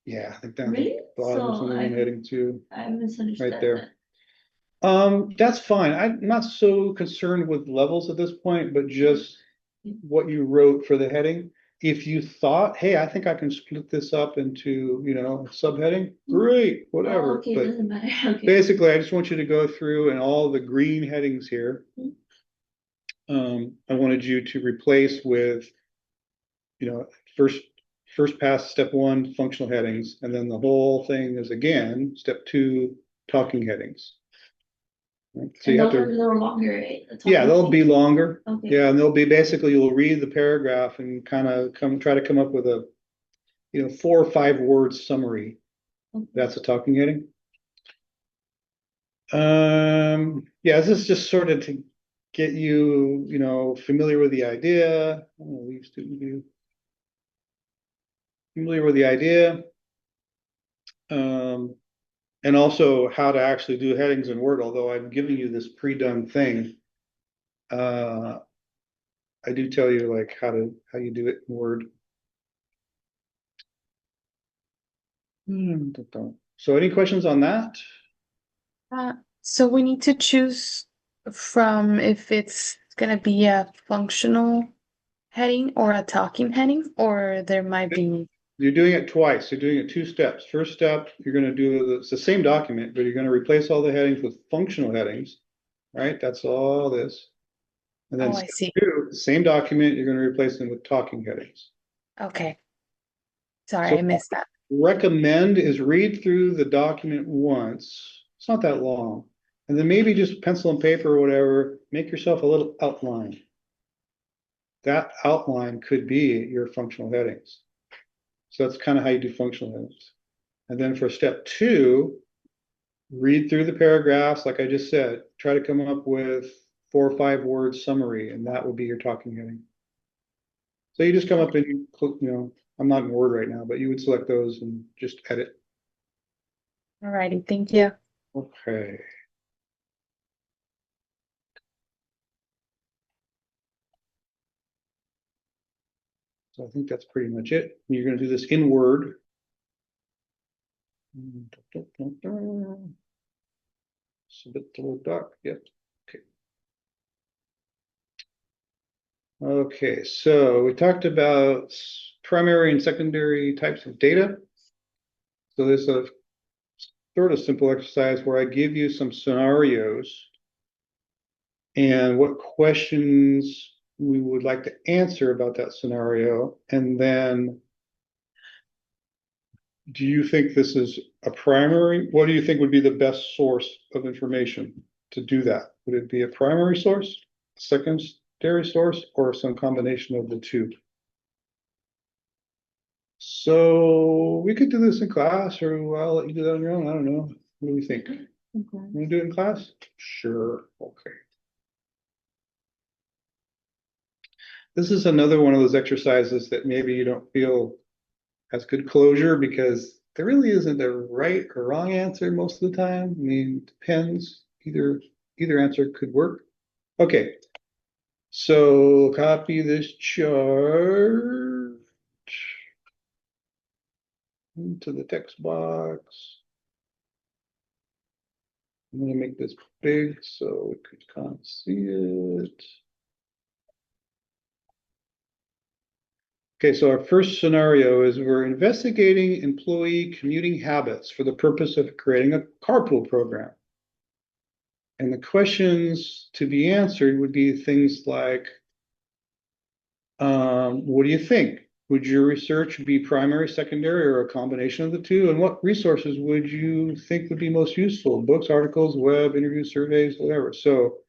Yeah, I think down Really? the bottom is So only one heading 2. I misunderstood Right there. that. That's fine. I'm not so concerned with levels at this point, but just what you wrote for the heading. If you thought, hey, I think I can split this up into, subheading, great, Oh, whatever. okay, But doesn't matter. Okay. basically, I just want you to go through and all the green headings here. I wanted you to replace with, first pass, step 1, functional headings, and then the whole thing is again, step 2, talking headings. Right? So And you have those are to, a little longer, right? The yeah, talking they'll be headings? longer. Okay. Yeah, and they'll be basically, you'll read the paragraph and kind of try to come up with a, 4 or 5 word summary. Okay. That's a talking heading. Yeah, this is just sort of to get you, familiar with the idea. Leave student view. Familiar with the idea. And also how to actually do headings in Word, although I'm giving you this pre-done thing. I do tell you like how you do it in Word. So any questions on that? So we need to choose from if it's gonna be a functional heading or a talking heading, or there might be. You're doing it twice. You're doing it 2 steps. First step, you're going to do it's the same document, but you're going to replace all the headings with functional headings, right? That's all this. And then Oh, I step see. 2, same document, you're going to replace them with talking headings. Okay. Sorry, So I missed that. recommend is read through the document once. It's not that long. And then maybe just pencil and paper or whatever, make yourself a little outline. That outline could be your functional headings. So that's kind of how you do functional headings. And then for step 2, read through the paragraphs, like I just said, try to come up with 4 or 5 word summary, and that will be your talking heading. So you just come up and, I'm not in Word right now, but you would select those and just edit. Alrighty, thank you. Okay. So I think that's pretty much it. You're going to do this in Word. Submit the Word doc. Yep. Okay. Okay, so we talked about primary and secondary types of data. So there's a sort of simple exercise where I give you some scenarios and what questions we would like to answer about that scenario. And then do you think this is a primary? What do you think would be the best source of information to do that? Would it be a primary source, secondary source, or some combination of the two? So we could do this in class, or I'll let you do that on your own. I don't know. What do we think? Okay. Want to do it in class? Sure. Okay. This is another one of those exercises that maybe you don't feel has good closure because there really isn't a right or wrong answer most of the time. I mean, it depends. Either answer could work. Okay. So copy this chart into the text box. I'm gonna make this big so we could kind of see it. Okay, so our first scenario is we're investigating employee commuting habits for the purpose of creating a carpool program. And the questions to be answered would be things like, what do you think? Would your research be primary, secondary, or a combination of the two? And what resources would you think would be most useful? Books, articles, web, interviews, surveys, whatever. So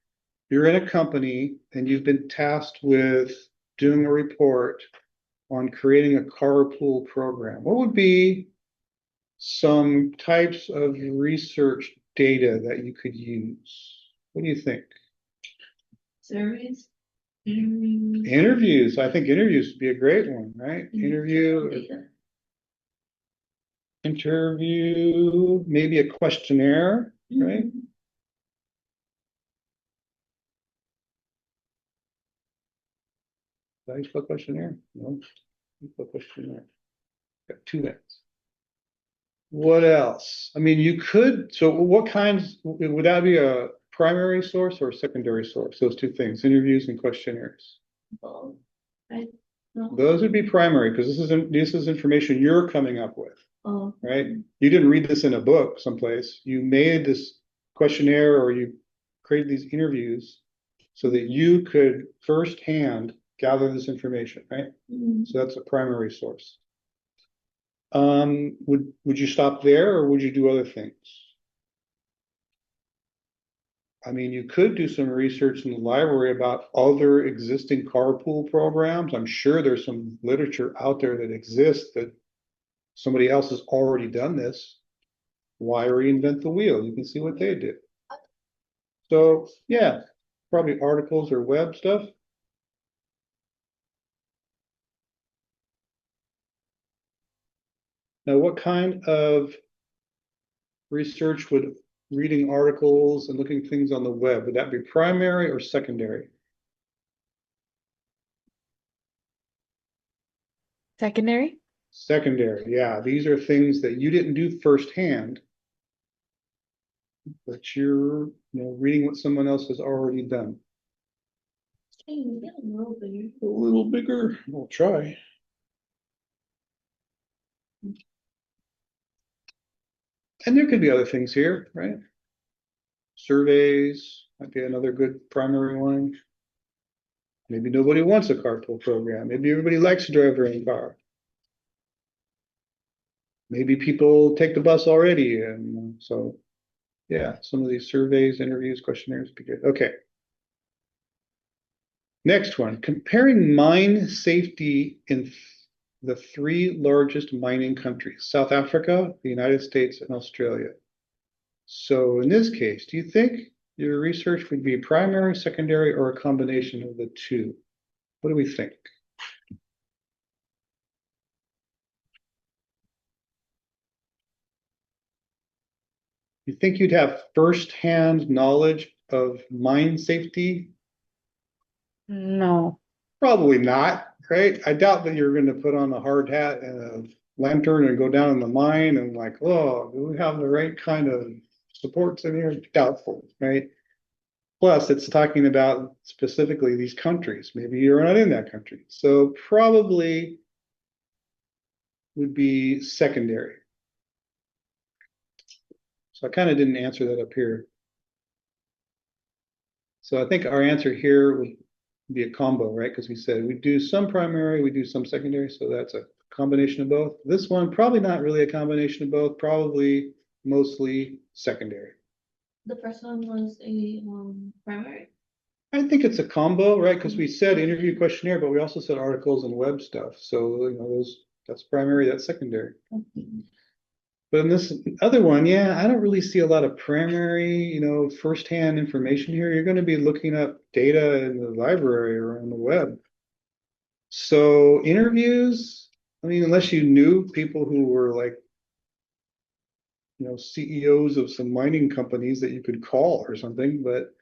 you're in a company and you've been tasked with doing a report on creating a carpool program. What would be some types of research data that you could use? What do you think? Surveys. Interviews. I think interviews would be a great one, right? Data. Interview, maybe a questionnaire, right? Mhm. Did I spell questionnaire? No, you spell questionnaire. Got 2 minutes. What else? I mean, you could, so what kinds, would that be a primary source or a secondary source? Those two things, interviews and questionnaires. Well, I no. Those would be primary because this is information you're coming up with, Oh. right? You didn't read this in a book someplace. You made this questionnaire or you created these interviews so that you could firsthand gather this information, right? Mhm. So that's a primary source. Would you stop there or would you do other things? I mean, you could do some research in the library about other existing carpool programs. I'm sure there's some literature out there that exists that somebody else has already done this. Why reinvent the wheel? You can see what they did. So yeah, probably articles or web stuff. Now, what kind of research would reading articles and looking things on the web, would that be primary or secondary? Secondary? Secondary, yeah. These are things that you didn't do firsthand, but you're, reading what someone else has already done. Hey, get a little bigger. A little bigger, we'll try. And there could be other things here, right? Surveys might be another good primary one. Maybe nobody wants a carpool program. Maybe everybody likes to drive their own car. Maybe people take the bus already. And so, yeah, some of these surveys, interviews, questionnaires would be good. Okay. Next one, comparing mine safety in the 3 largest mining countries, South Africa, the United States, and Australia. So in this case, do you think your research would be primary, secondary, or a combination of the two? What do we think? You think you'd have firsthand knowledge of mine safety? No. Probably not, right? I doubt that you're going to put on a hard hat and a lantern and go down in the mine and like, oh, do we have the right kind of supports in here? Doubtful, right? Plus, it's talking about specifically these countries. Maybe you're not in that country. So probably would be secondary. So I kind of didn't answer that up here. So I think our answer here would be a combo, right? Because we said we do some primary, we do some secondary. So that's a combination of both. This one, probably not really a combination of both, probably mostly secondary. The first one was a primary. I think it's a combo, right? Because we said interview questionnaire, but we also said articles and web stuff. So, you know, that's primary, that's secondary. But in this other one, yeah, I don't really see a lot of primary, you know, firsthand information here. You're going to be looking up data in the library or on the web. So interviews, I mean, unless you knew people who were like, you know, CEOs of some mining companies that you could call or something, but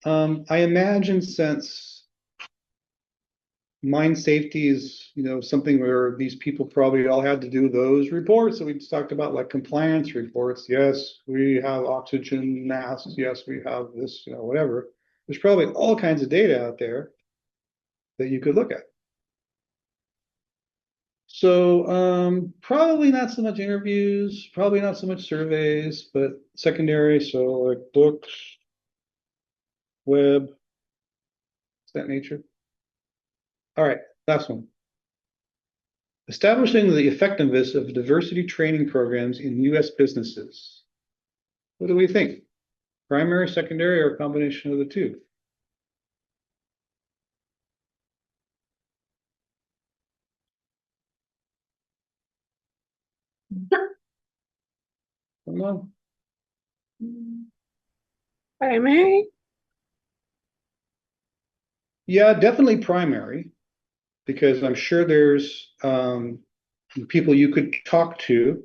I imagine since mine safety is, you know, something where these people probably all had to do those reports that we talked about, like compliance reports. Yes, we have oxygen masks. Yes, we have this, you know, whatever. There's probably all kinds of data out there that you could look at. So probably not so much interviews, probably not so much surveys, but secondary, so like books, web, that nature. All right, last one. Establishing the effectiveness of diversity training programs in U.S. businesses. What do we think? Primary, secondary, or a combination of the two? Come on. Primary? Yeah, definitely primary, because I'm sure there's people you could talk to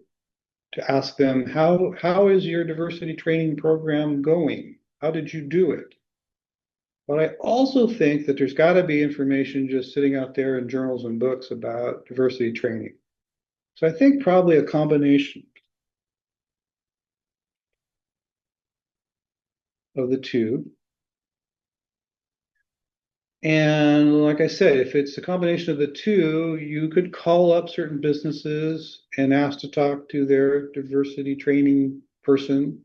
ask them, how is your diversity training program going? How did you do it? But I also think that there's got to be information just sitting out there in journals and books about diversity training. So I think probably a combination of the two. And like I said, if it's a combination of the two, you could call up certain businesses and ask to talk to their diversity training person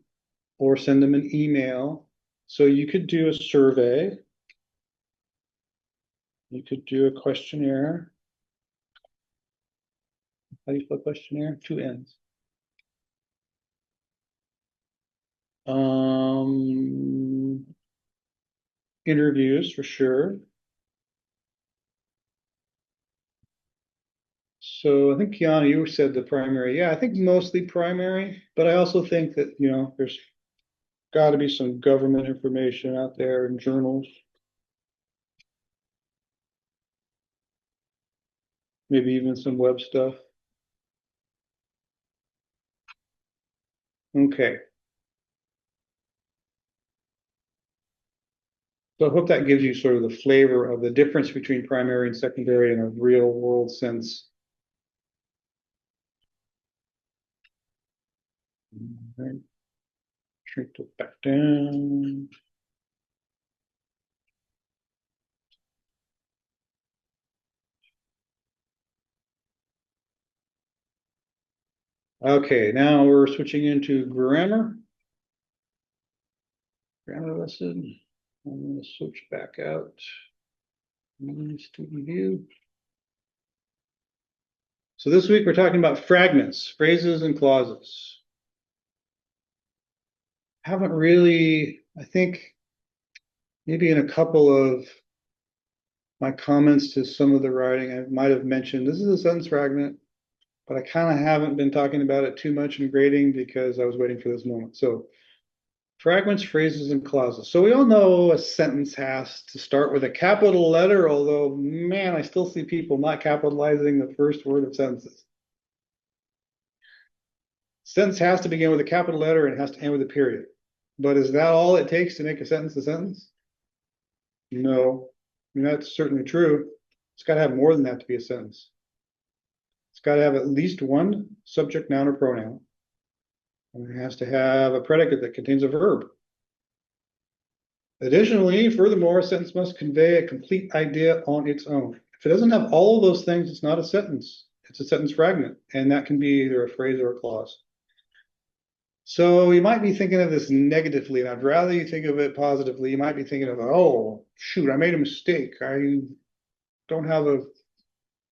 or send them an email. So you could do a survey. You could do a questionnaire. How do you spell questionnaire? Two N's. Interviews for sure. So I think Kiana, you said the primary. Yeah, I think mostly primary, but I also think that, you know, there's got to be some government information out there in journals. Maybe even some web stuff. Okay. So I hope that gives you sort of the flavor of the difference between primary and secondary in a real world sense. All right. Shrink it back down. Okay, now we're switching into grammar. Grammar lesson. I'm going to switch back out. Student view. So this week we're talking about fragments, phrases, and clauses. Haven't really, I think, maybe in a couple of my comments to some of the writing, I might have mentioned this is a sentence fragment, but I kind of haven't been talking about it too much in grading because I was waiting for this moment. So fragments, phrases, and clauses. So we all know a sentence has to start with a capital letter, although, man, I still see people not capitalizing the first word of sentences. Sentence has to begin with a capital letter and it has to end with a period. But is that all it takes to make a sentence a sentence? No. I mean, that's certainly true. It's got to have more than that to be a sentence. It's got to have at least one subject, noun, or pronoun. And it has to have a predicate that contains a verb. Additionally, furthermore, a sentence must convey a complete idea on its own. If it doesn't have all of those things, it's not a sentence. It's a sentence fragment, and that can be either a phrase or a clause. So you might be thinking of this negatively, and I'd rather you think of it positively. You might be thinking of, oh, shoot, I made a mistake. I don't have a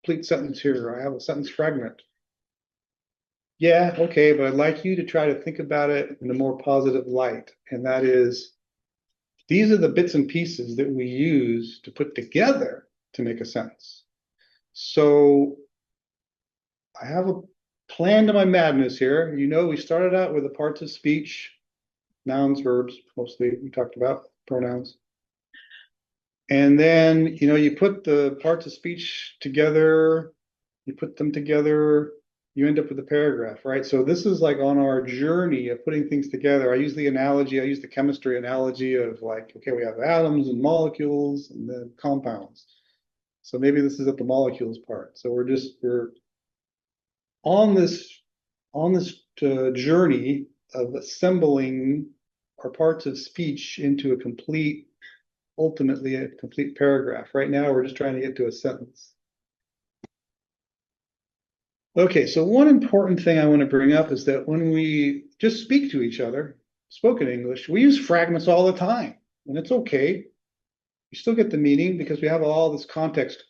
complete sentence here. I have a sentence fragment. Yeah, okay, but I'd like you to try to think about it in a more positive light, and that is, these are the bits and pieces that we use to put together to make a sentence. So I have a plan to my madness here. You know, we started out with the parts of speech, nouns, verbs, mostly we talked about pronouns. And then, you know, you put the parts of speech together, you put them together, you end up with a paragraph, right? So this is like on our journey of putting things together. I use the chemistry analogy of like, okay, we have atoms and molecules and then compounds. So maybe this is at the molecules part. So we're on this journey of assembling our parts of speech into ultimately a complete paragraph. Right now, we're just trying to get to a sentence. Okay, so one important thing I want to bring up is that when we just speak to each other, spoken English, we use fragments all the time, and it's okay. You still get the meaning because we have all this context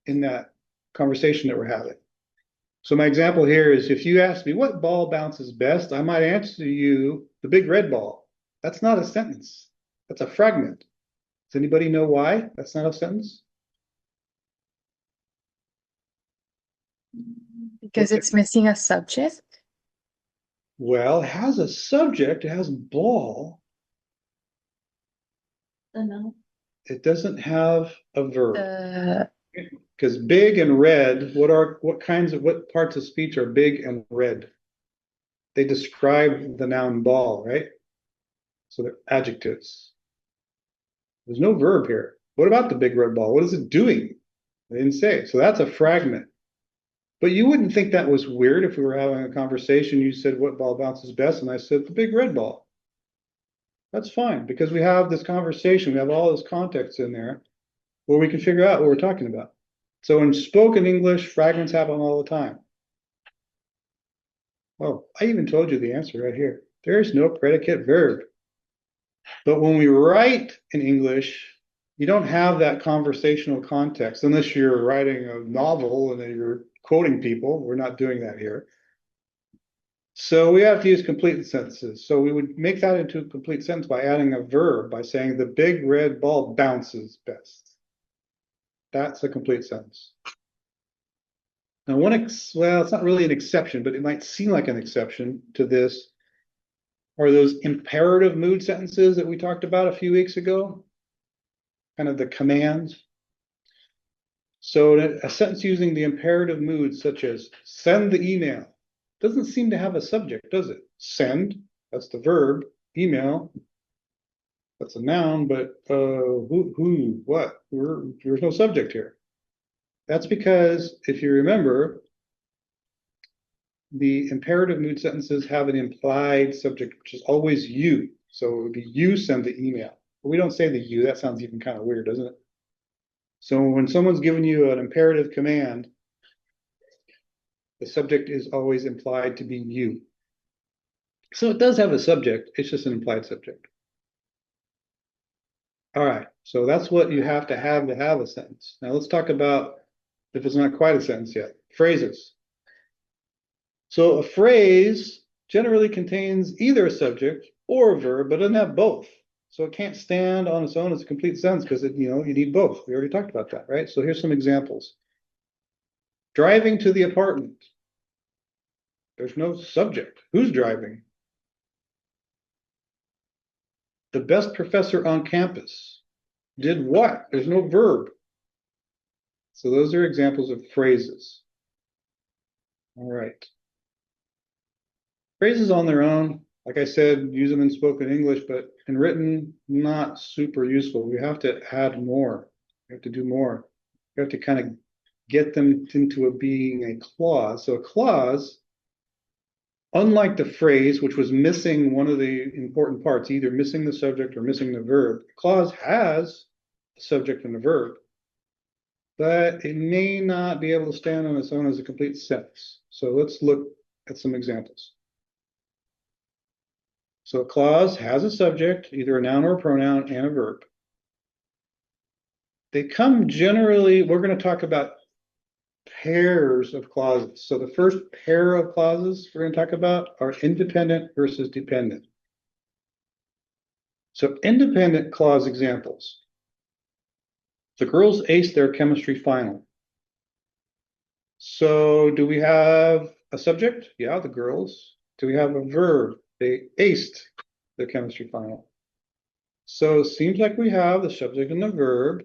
in that conversation that we're having. So my example here is if you ask me what ball bounces best, I might answer you the big red ball. That's not a sentence. That's a fragment. Does anybody know why that's not a sentence? Because it's missing a subject. Well, it has a subject, it has ball. No. It doesn't have a verb. The Because big and red, what parts of speech are big and red? They describe the noun ball, right? So they're adjectives. There's no verb here. What about the big red ball? What is it doing? They didn't say. So that's a fragment. But you wouldn't think that was weird if we were having a conversation. You said, what ball bounces best? And I said, the big red ball. That's fine because we have this conversation. We have all this context in there where we can figure out what we're talking about. So in spoken English, fragments happen all the time. Oh, I even told you the answer right here. There's no predicate verb. But when we write in English, you don't have that conversational context unless you're writing a novel and then you're quoting people. We're not doing that here. So we have to use complete sentences. So we would make that into a complete sentence by adding a verb, by saying the big red ball bounces best. That's a complete sentence. Now, well, it's not really an exception, but it might seem like an exception to this, are those imperative mood sentences that we talked about a few weeks ago, kind of the commands. So a sentence using the imperative mood, such as send the email, doesn't seem to have a subject, does it? Send, that's the verb. Email, that's a noun, but who, what? There's no subject here. That's because if you remember, the imperative mood sentences have an implied subject, which is always you. So it would be you send the email. But we don't say the you. That sounds even kind of weird, doesn't it? So when someone's giving you an imperative command, the subject is always implied to be you. So it does have a subject. It's just an implied subject. All right. So that's what you have to have a sentence. Now let's talk about if it's not quite a sentence yet. Phrases. So a phrase generally contains either a subject or a verb, but doesn't have both. So it can't stand on its own as a complete sentence because you need both. We already talked about that, right? So here's some examples. Driving to the apartment. There's no subject. Who's driving? The best professor on campus did what? There's no verb. So those are examples of phrases. All right. Phrases on their own, like I said, use them in spoken English, but in written, not super useful. We have to add more. We have to do more. We have to kind of get them into being a clause. So a clause unlike the phrase, which was missing one of the important parts, either missing the subject or missing the verb, the clause has a subject and a verb, but it may not be able to stand on its own as a complete sentence. So let's look at some examples. So a clause has a subject, either a noun or a pronoun, and a verb. They come generally, we're going to talk about pairs of clauses. So the first pair of clauses we're going to talk about are independent versus dependent. So independent clause examples. The girls aced their chemistry final. So do we have a subject? Yeah, the girls. Do we have a verb? They aced their chemistry final. So it seems like we have the subject and the verb.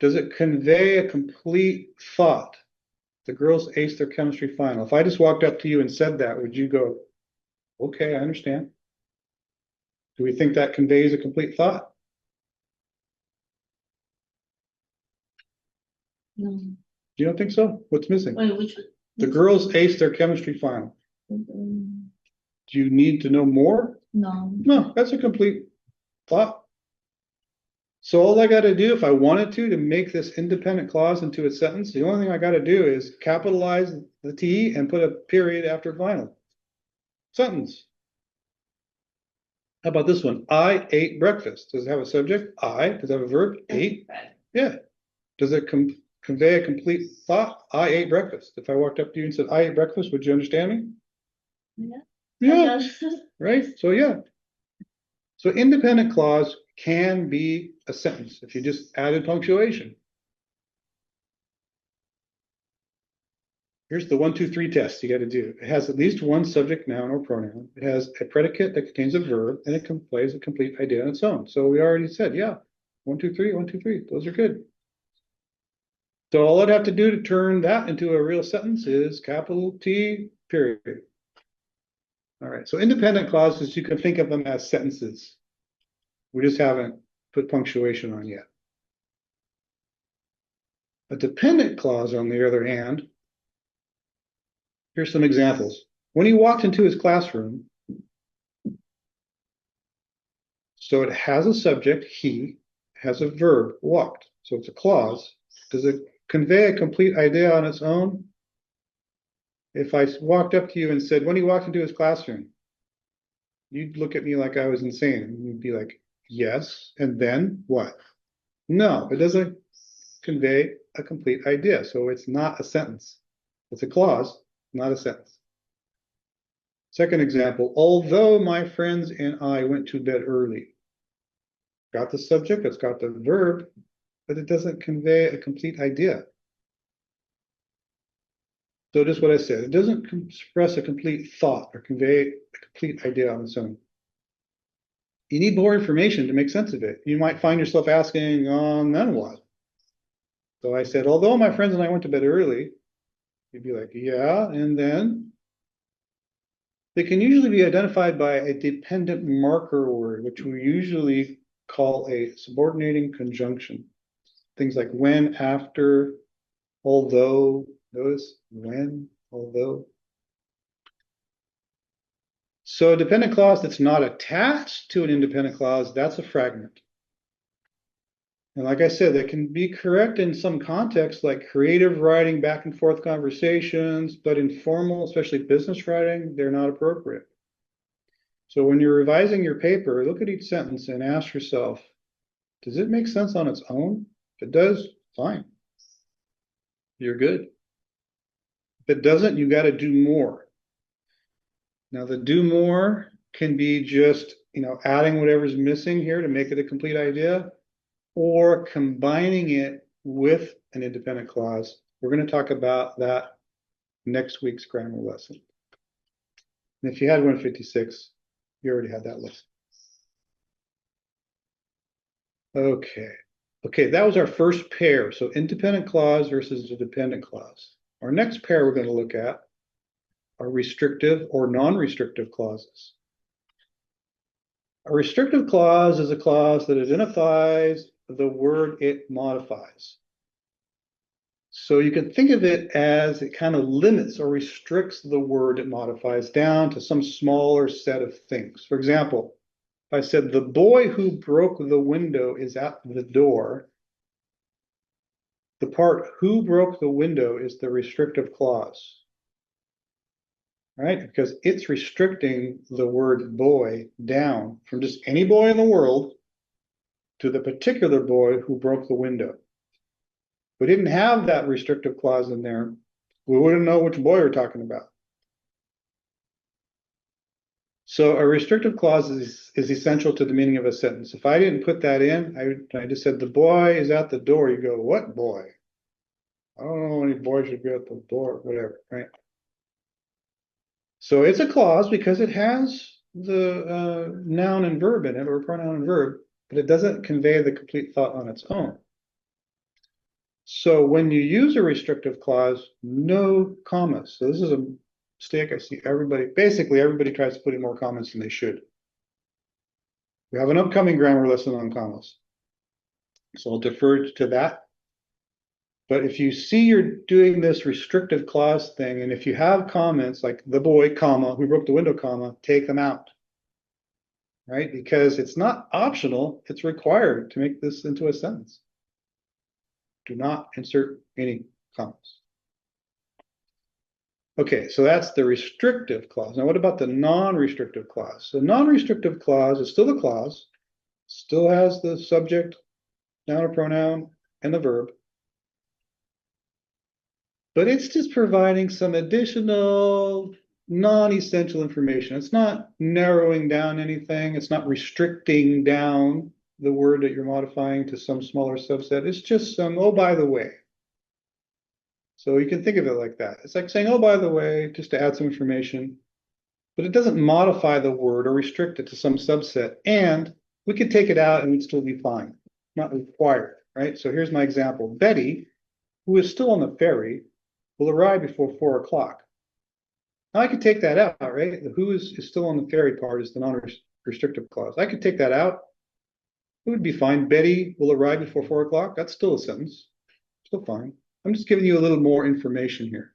Does it convey a complete thought? The girls aced their chemistry final. If I just walked up to you and said that, would you go, okay, I understand? Do we think that conveys a complete thought? No. You don't think so? What's missing? Wait, which one? The girls aced their chemistry final. Mm, Do you need to know more? No. No, that's a complete thought. So all I got to do, if I wanted to make this independent clause into a sentence, the only thing I got to do is capitalize the T and put a period after final. Sentence. How about this one? I ate breakfast. Does it have a subject? I. Does it have a verb? Ate. Yeah. Does it convey a complete thought? I ate breakfast. If I walked up to you and said, I ate breakfast, would you understand me? Yeah. Yeah. Right? So yeah. So independent clause can be a sentence if you just added punctuation. Here's the 1, 2, 3 test you got to do. It has at least one subject, noun, or pronoun. It has a predicate that contains a verb, and it conveys a complete idea on its own. So we already said, yeah, 1, 2, 3, 1, 2, 3. Those are good. So all I'd have to do to turn that into a real sentence is capital T, period. All right, so independent clauses, you can think of them as sentences. We just haven't put punctuation on yet. A dependent clause, on the other hand, here's some examples. When he walked into his classroom, so it has a subject, he, has a verb, walked. So it's a clause. Does it convey a complete idea on its own? If I walked up to you and said, when he walked into his classroom, you'd look at me like I was insane. You'd be like, yes, and then what? No, it doesn't convey a complete idea. So it's not a sentence. It's a clause, not a sentence. Second example, although my friends and I went to bed early. Got the subject, it's got the verb, but it doesn't convey a complete idea. So just what I said, it doesn't express a complete thought or convey a complete idea on its own. You need more information to make sense of it. You might find yourself asking, then what? So I said, although my friends and I went to bed early, you'd be like, yeah, and then? They can usually be identified by a dependent marker word, which we usually call a subordinating conjunction. Things like when, after, although, notice when, although. So a dependent clause that's not attached to an independent clause, that's a fragment. And like I said, that can be correct in some contexts, like creative writing, back and forth conversations, but in formal, especially business writing, they're not appropriate. So when you're revising your paper, look at each sentence and ask yourself, does it make sense on its own? If it does, fine. You're good. If it doesn't, you got to do more. Now the do more can be just, adding whatever's missing here to make it a complete idea, or combining it with an independent clause. We're going to talk about that next week's grammar lesson. And if you had 156, you already had that lesson. Okay, that was our first pair. So independent clause versus a dependent clause. Our next pair we're going to look at are restrictive or non-restrictive clauses. A restrictive clause is a clause that identifies the word it modifies. So you can think of it as it kind of limits or restricts the word it modifies down to some smaller set of things. For example, if I said, the boy who broke the window is at the door, the part who broke the window is the restrictive clause. Right? Because it's restricting the word boy down from just any boy in the world to the particular boy who broke the window. If we didn't have that restrictive clause in there, we wouldn't know which boy we're talking about. So a restrictive clause is essential to the meaning of a sentence. If I didn't put that in, I just said, the boy is at the door. You go, what boy? I don't know any boys should be at the door, whatever, right? So it's a clause because it has the noun and verb in it, or pronoun and verb, but it doesn't convey the complete thought on its own. So when you use a restrictive clause, no commas. So this is a mistake I see basically everybody tries to put in more commas than they should. We have an upcoming grammar lesson on commas, so I'll defer to that. But if you see you're doing this restrictive clause thing, and if you have comments like the boy, comma, who broke the window, comma, take them out. Right? Because it's not optional, it's required to make this into a sentence. Do not insert any commas. Okay, so that's the restrictive clause. Now, what about the non-restrictive clause? The non-restrictive clause is still a clause, still has the subject, noun or pronoun, and the verb. But it's just providing some additional non-essential information. It's not narrowing down anything. It's not restricting down the word that you're modifying to some smaller subset. It's just some, oh, by the way. So you can think of it like that. It's like saying, oh, by the way, just to add some information. But it doesn't modify the word or restrict it to some subset. And we could take it out and it'd still be fine. Not required, right? So here's my example. Betty, who is still on the ferry, will arrive before 4 o'clock. Now I could take that out, right? The who is still on the ferry part is the non-restrictive clause. I could take that out. It would be fine. Betty will arrive before 4 o'clock. That's still a sentence. Still fine. I'm just giving you a little more information here.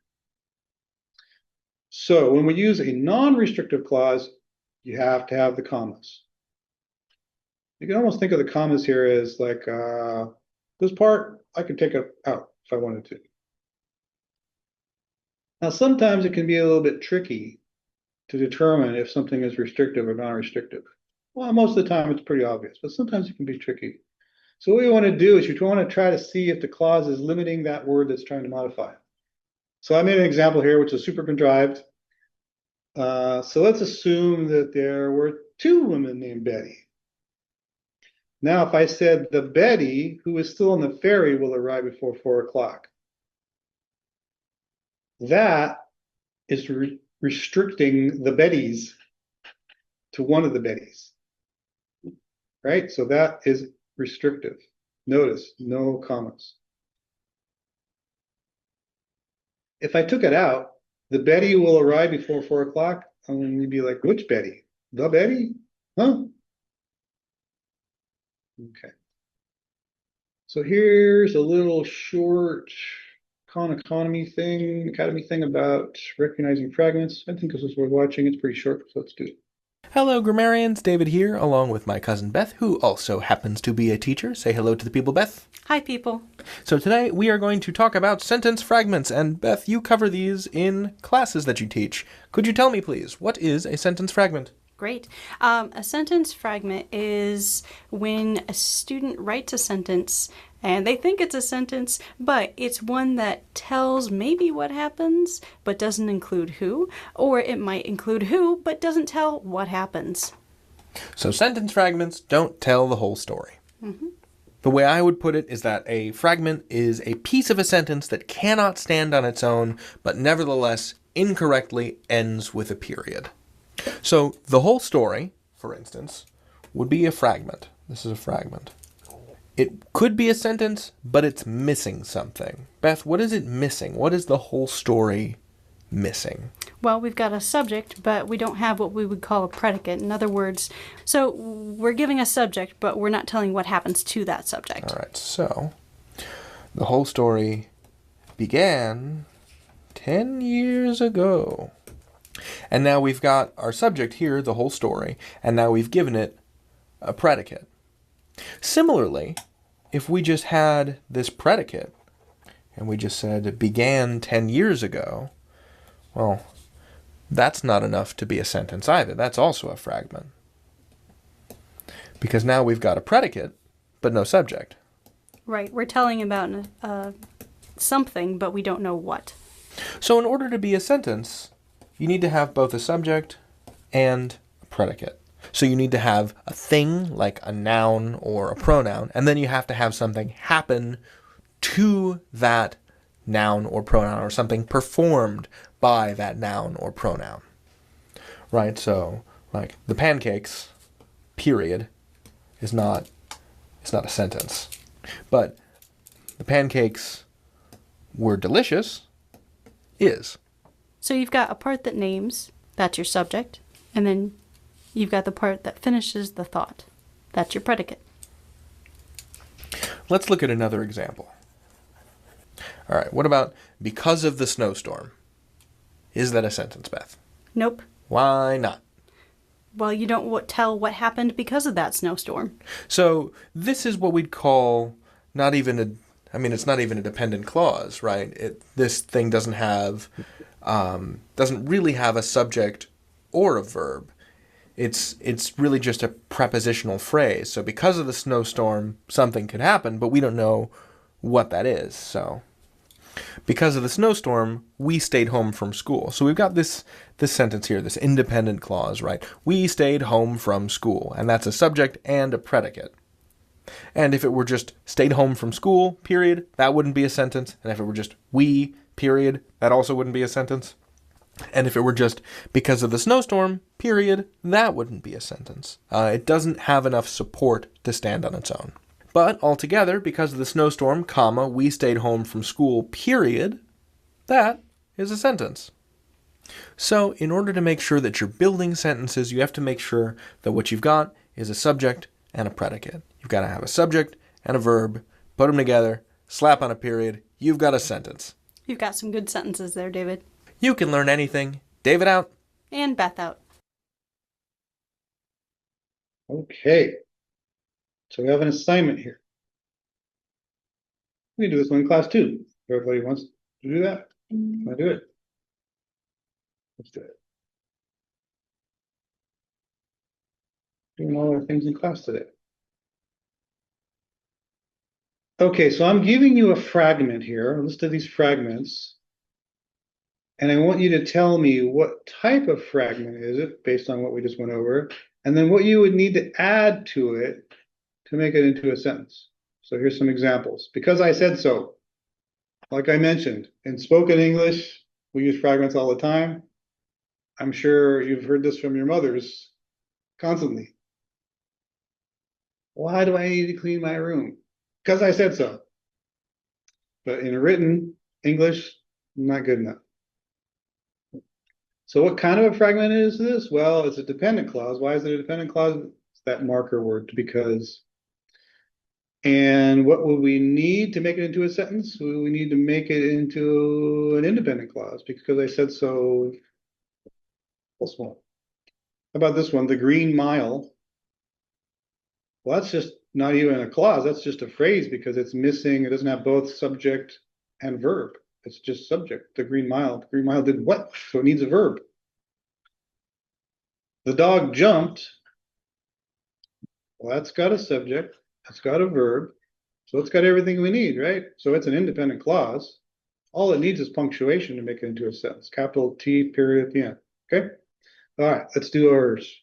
So when we use a non-restrictive clause, you have to have the commas. You can almost think of the commas here as like this part, I could take it out if I wanted to. Now, sometimes it can be a little bit tricky to determine if something is restrictive or non-restrictive. Well, most of the time it's pretty obvious, but sometimes it can be tricky. So what we want to do is you want to try to see if the clause is limiting that word that's trying to modify. So I made an example here, which is super contrived. So let's assume that there were 2 women named Betty. Now, if I said the Betty who is still on the ferry will arrive before 4 o'clock. That is restricting the Bettys to one of the Bettys, right? So that is restrictive. Notice, no commas. If I took it out, the Betty will arrive before 4 o'clock, and you'd be like, which Betty? The Betty? Huh? Okay. So here's a little short academy thing about recognizing fragments. I think this is worth watching. It's pretty short, so let's do it. Hello, grammarians. David here, along with my cousin Beth, who also happens to be a teacher. Say hello to the people, Beth. Hi, people. So today we are going to talk about sentence fragments, and Beth, you cover these in classes that you teach. Could you tell me, please, what is a sentence fragment? Great. A sentence fragment is when a student writes a sentence and they think it's a sentence, but it's one that tells maybe what happens, but doesn't include who, or it might include who, but doesn't tell what happens. So sentence fragments don't tell the whole story. Mm-hmm. The way I would put it is that a fragment is a piece of a sentence that cannot stand on its own, but nevertheless incorrectly ends with a period. So the whole story, for instance, would be a fragment. This is a fragment. It could be a sentence, but it's missing something. Beth, what is it missing? What is the whole story missing? Well, we've got a subject, but we don't have what we would call a predicate. In other words, so we're giving a subject, but we're not telling what happens to that subject. All right, so the whole story began 10 years ago. And now we've got our subject here, the whole story, and now we've given it a predicate. Similarly, if we just had this predicate and we just said it began 10 years ago, well, that's not enough to be a sentence either. That's also a fragment. Because now we've got a predicate, but no subject. Right, we're telling about something, but we don't know what. So in order to be a sentence, you need to have both a subject and a predicate. So you need to have a thing, like a noun or a pronoun, and then you have to have something happen to that noun or pronoun, or something performed by that noun or pronoun. Right, so like the pancakes, period, is not a sentence. But the pancakes were delicious is. So you've got a part that names, that's your subject, and then you've got the part that finishes the thought. That's your predicate. Let's look at another example. All right, what about because of the snowstorm? Is that a sentence, Beth? Nope. Why not? Well, you don't tell what happened because of that snowstorm. So this is what we'd call not even it's not even a dependent clause, right? This thing doesn't really have a subject or a verb. It's really just a prepositional phrase. So because of the snowstorm, something could happen, but we don't know what that is. So because of the snowstorm, we stayed home from school. So we've got this sentence here, this independent clause, right? We stayed home from school, and that's a subject and a predicate. And if it were just stayed home from school, period, that wouldn't be a sentence. And if it were just we, period, that also wouldn't be a sentence. And if it were just because of the snowstorm, period, that wouldn't be a sentence. It doesn't have enough support to stand on its own. But altogether, because of the snowstorm, comma, we stayed home from school, period, that is a sentence. So in order to make sure that you're building sentences, you have to make sure that what you've got is a subject and a predicate. You've got to have a subject and a verb, put them together, slap on a period, you've got a sentence. You've got some good sentences there, David. You can learn anything. David out. And Beth out. Okay. So we have an assignment here. We can do this one in class too. Everybody wants to do that? I'll do it. Let's do it. Doing all our things in class today. Okay, so I'm giving you a fragment here, a list of these fragments. And I want you to tell me what type of fragment is it based on what we just went over, and then what you would need to add to it to make it into a sentence. So here's some examples. Because I said so. Like I mentioned, in spoken English, we use fragments all the time. I'm sure you've heard this from your mothers constantly. Why do I need to clean my room? Because I said so. But in written English, not good enough. So what kind of a fragment is this? Well, it's a dependent clause. Why is it a dependent clause? It's that marker word, because. And what will we need to make it into a sentence? We need to make it into an independent clause, because I said so. Plus one. How about this one? The Green Mile. Well, that's just not even a clause. That's just a phrase, because it's missing. It doesn't have both subject and verb. It's just subject. The Green Mile. The Green Mile did what? So it needs a verb. The dog jumped. Well, that's got a subject. It's got a verb. So it's got everything we need, right? So it's an independent clause. All it needs is punctuation to make it into a sentence. Capital T, period at the end. Okay? All right, let's do ours.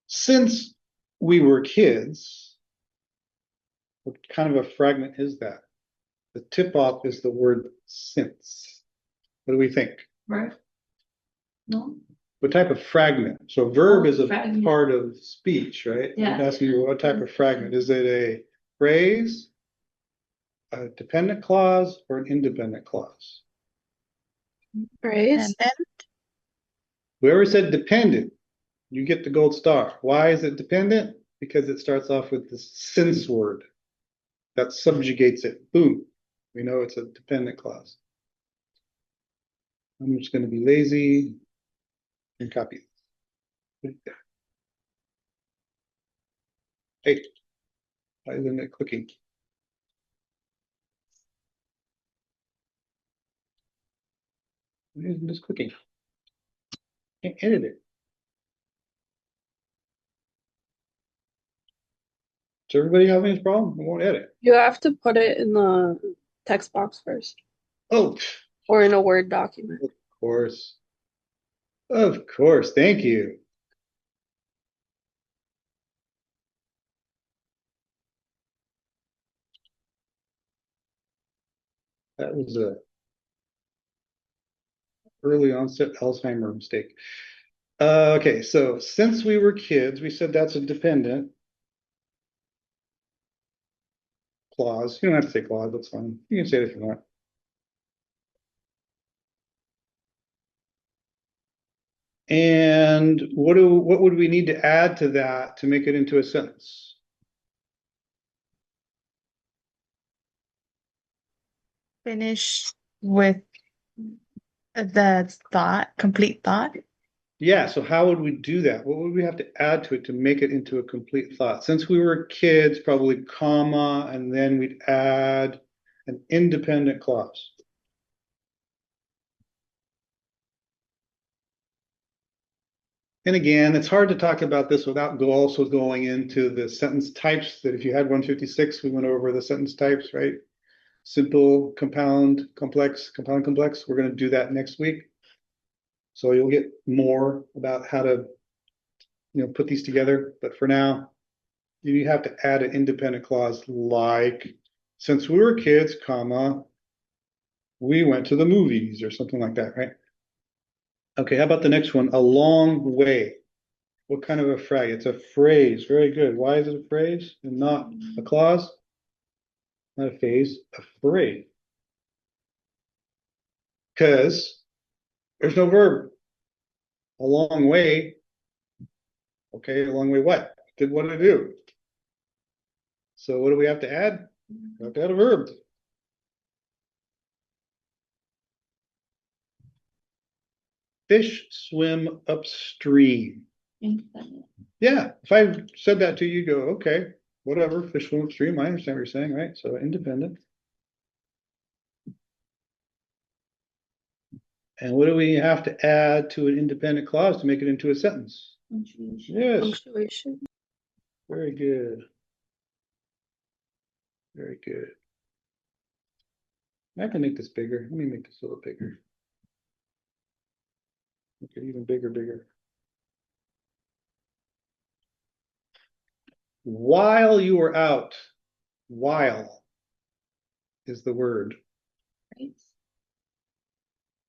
Since we were kids, what kind of a fragment is that? The tip-off is the word since. What do we think? Right? No? What type of fragment? So verb is a fragment. part of speech, right? Yeah. I'm asking you what type of fragment. Is it a phrase, a dependent clause, or an independent clause? Phrase. Whoever said dependent, you get the gold star. Why is it dependent? Because it starts off with the since word that subjugates it. Boom. We know it's a dependent clause. I'm just gonna be lazy and copy. Hey, why isn't it clicking? Why isn't this clicking? Can't edit it. Does everybody have this problem? It won't edit. You have to put it in the text box first, Oh, or in a Word document. of course. Of course, thank you. That was a early onset Alzheimer mistake. Okay, so since we were kids, we said that's a dependent clause. You don't have to say clause, that's fine. You can say it if you want. And what would we need to add to that to make it into a sentence? Finish with the thought, complete thought. Yeah, so how would we do that? What would we have to add to it to make it into a complete thought? Since we were kids, probably comma, and then we'd add an independent clause. And again, it's hard to talk about this without also going into the sentence types that if you had 156, we went over the sentence types, right? Simple, compound, complex, compound, complex. We're going to do that next week. So you'll get more about how to, put these together. But for now, you have to add an independent clause like, since we were kids, comma, we went to the movies or something like that, right? Okay, how about the next one? A long way. What kind of a phrase? It's a phrase. Very good. Why is it a phrase and not a clause? Not a phase, a phrase. Because there's no verb. A long way. Okay, a long way what? Did what did it do? So what do we have to add? We have to add a verb. Fish swim upstream. Independent. Yeah, if I said that to you, you go, okay, whatever, fish swim upstream. I understand what you're saying, right? So independent. And what do we have to add to an independent clause to make it into a sentence? Punctuation. Yes, Punctuation. very good. Very good. I can make this bigger. Let me make this a little bigger. Make it even bigger, bigger. While you were out, while is the word. Right?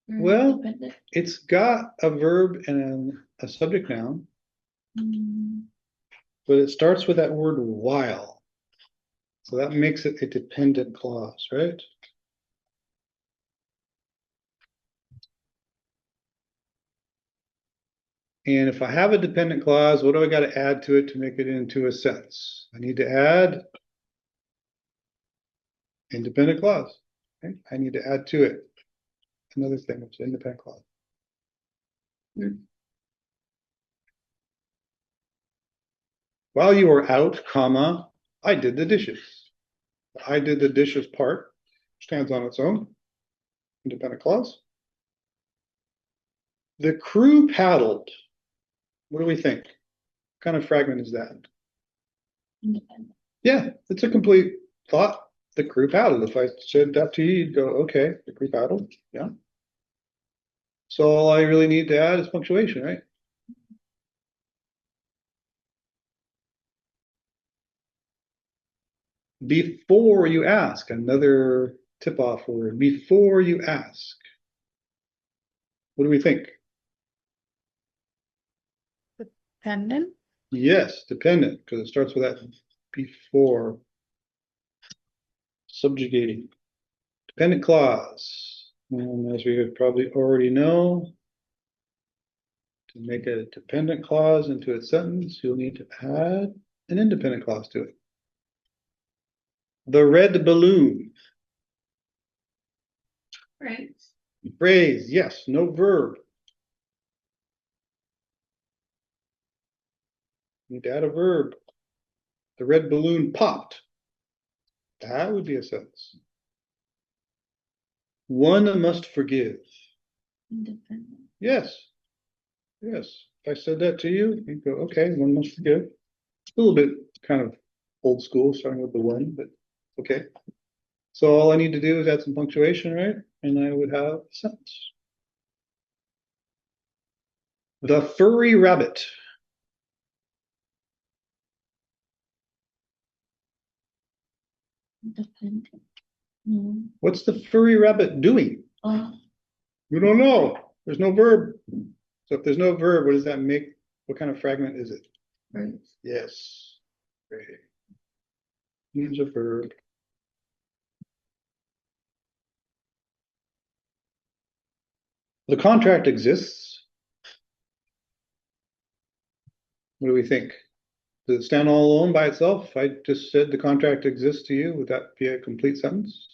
Well, Independent. it's got a verb and a subject noun, but it starts with that word while. So that makes it a dependent clause, right? And if I have a dependent clause, what do I got to add to it to make it into a sentence? I need to add independent clause. Okay? I need to add to it another thing, which is independent clause. While you were out, comma, I did the dishes. I did the dishes part stands on its own. Independent clause. The crew paddled. What do we think? What kind of fragment is that? Independent. Yeah, it's a complete thought. The crew paddled. If I said that to you, you'd go, okay, the crew paddled. Yeah. So all I really need to add is punctuation, right? Before you ask, another tip-off word. Before you ask. What do we think? Dependent. Yes, dependent, because it starts with that before. Subjugating. Dependent clause. And as we would probably already know, to make a dependent clause into a sentence, you'll need to add an independent clause to it. The red balloon. Right. Phrase, yes, no verb. Need to add a verb. The red balloon popped. That would be a sentence. One must forgive. Independent. Yes. Yes. If I said that to you, you'd go, okay, one must forgive. A little bit kind of old school, starting with the one, but okay. So all I need to do is add some punctuation, right? And I would have a sentence. The furry rabbit. Independent. No. What's the furry rabbit doing? Oh, We don't know. There's no verb. So if there's no verb, what does that make? What kind of fragment is it? right. Yes. Great. Needs a verb. The contract exists. What do we think? Does it stand all alone by itself? If I just said the contract exists to you, would that be a complete sentence?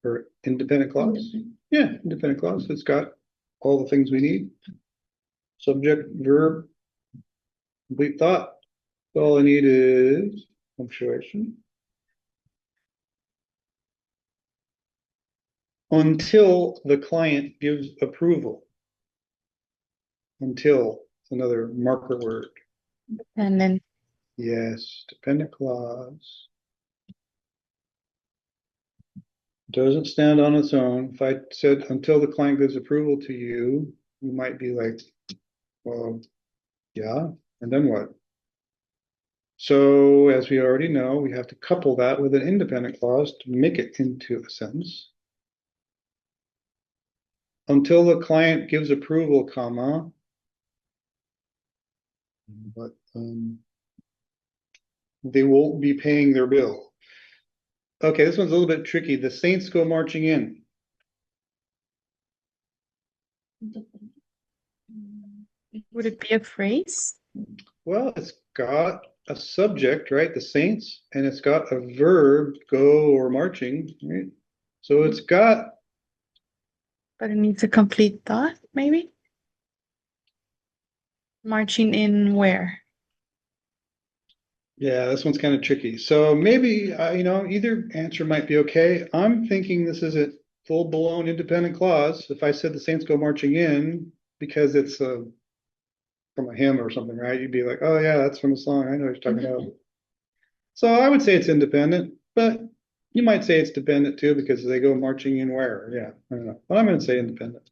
Or independent clause? Independent. Yeah, independent clause. It's got all the things we need. Subject, verb, complete thought. All I need is punctuation. Until the client gives approval. Until, it's another marker word. And then Yes, dependent clause. Doesn't stand on its own. If I said until the client gives approval to you, you might be like, well, yeah, and then what? So as we already know, we have to couple that with an independent clause to make it into a sentence. Until the client gives approval, comma. But they won't be paying their bill. Okay, this one's a little bit tricky. The Saints go marching in. Independent. would it be a phrase? Well, it's got a subject, right? The Saints, and it's got a verb, go or marching, right? So it's got, But it needs a complete thought, maybe? Marching in where? yeah, this one's kind of tricky. So maybe, either answer might be okay. I'm thinking this isn't full-blown independent clause. If I said the Saints go marching in, because it's from a hymn or something, right? You'd be like, oh yeah, that's from a song. I know what you're talking about. So I would say it's independent, but you might say it's dependent too, because they go marching in where? Yeah, I don't know. But I'm gonna say independent.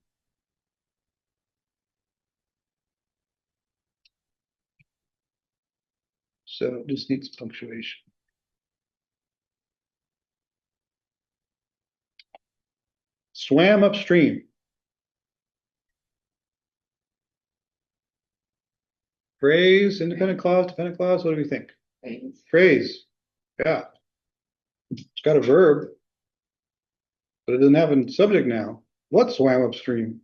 So it just needs punctuation. Swam upstream. Phrase, independent clause, dependent clause, what do we think? Phrase. Phrase, yeah. It's got a verb, but it doesn't have a subject now. What swam upstream?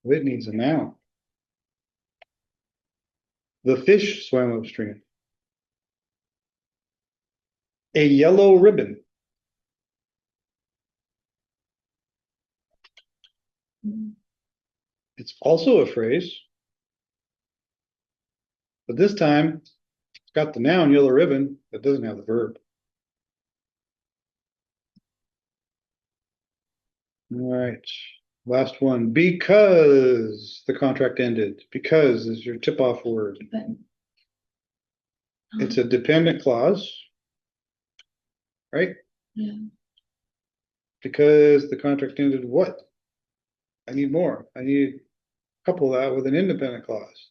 It needs a noun. The fish swam upstream. A yellow ribbon. Mm. It's also a phrase. But this time, it's got the noun yellow ribbon, but doesn't have the verb. All right, last one. Because the contract ended. Because is your tip-off word. Dependent. It's a dependent clause, right? Yeah. Because the contract ended what? I need more. I need to couple that with an independent clause.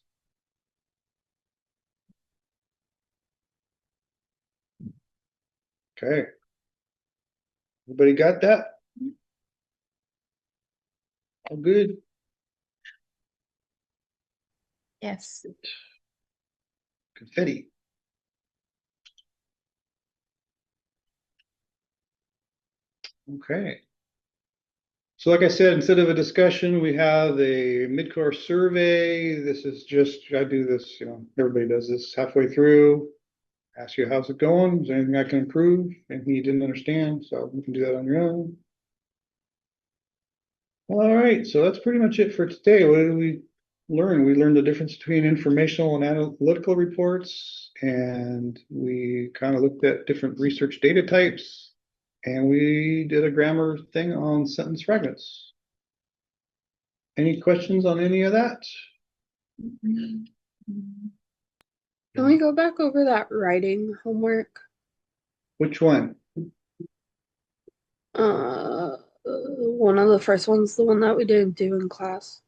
Okay. Everybody got that? All good? Yes. Confetti. Okay. So like I said, instead of a discussion, we have a mid-course survey. This is just, I do this, everybody does this halfway through. Ask you, how's it going? Is there anything I can improve? Anything you didn't understand? So you can do that on your own. All right, so that's pretty much it for today. What did we learn? We learned the difference between informational and analytical reports, and we kind of looked at different research data types, and we did a grammar thing on sentence fragments. Any questions on any of that? Can we go back over that writing homework? Which one? One of the first ones, the one that we didn't do in class.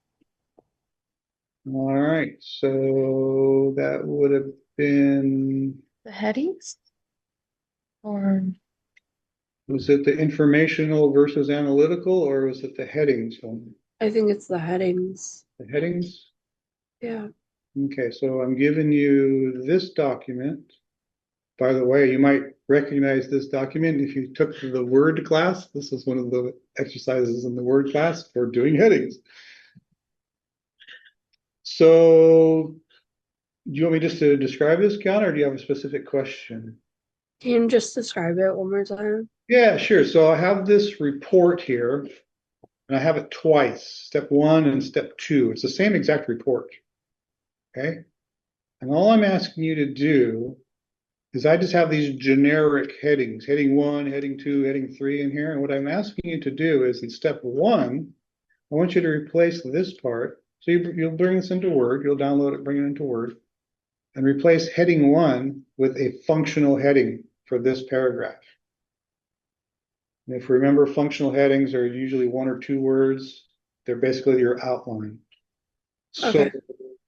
All right, so that would have been, The headings? Or was it the informational versus analytical, or was it the headings one? I think it's the headings. The headings? Yeah. Okay, so I'm giving you this document. By the way, you might recognize this document if you took the Word class. This is one of the exercises in the Word class for doing headings. So, do you want me just to describe this, Kiana, or do you have a specific question? Can you just describe it one more time? Yeah, sure. So I have this report here, and I have it twice, step 1 and step 2. It's the same exact report. Okay. And all I'm asking you to do is I just have these generic headings, heading 1, heading 2, heading 3 in here. And what I'm asking you to do is in step 1, I want you to replace this part. So you'll bring this into Word, you'll download it, bring it into Word, and replace heading 1 with a functional heading for this paragraph. And if you remember, functional headings are usually 1 or 2 words. They're basically your outline. Okay. So,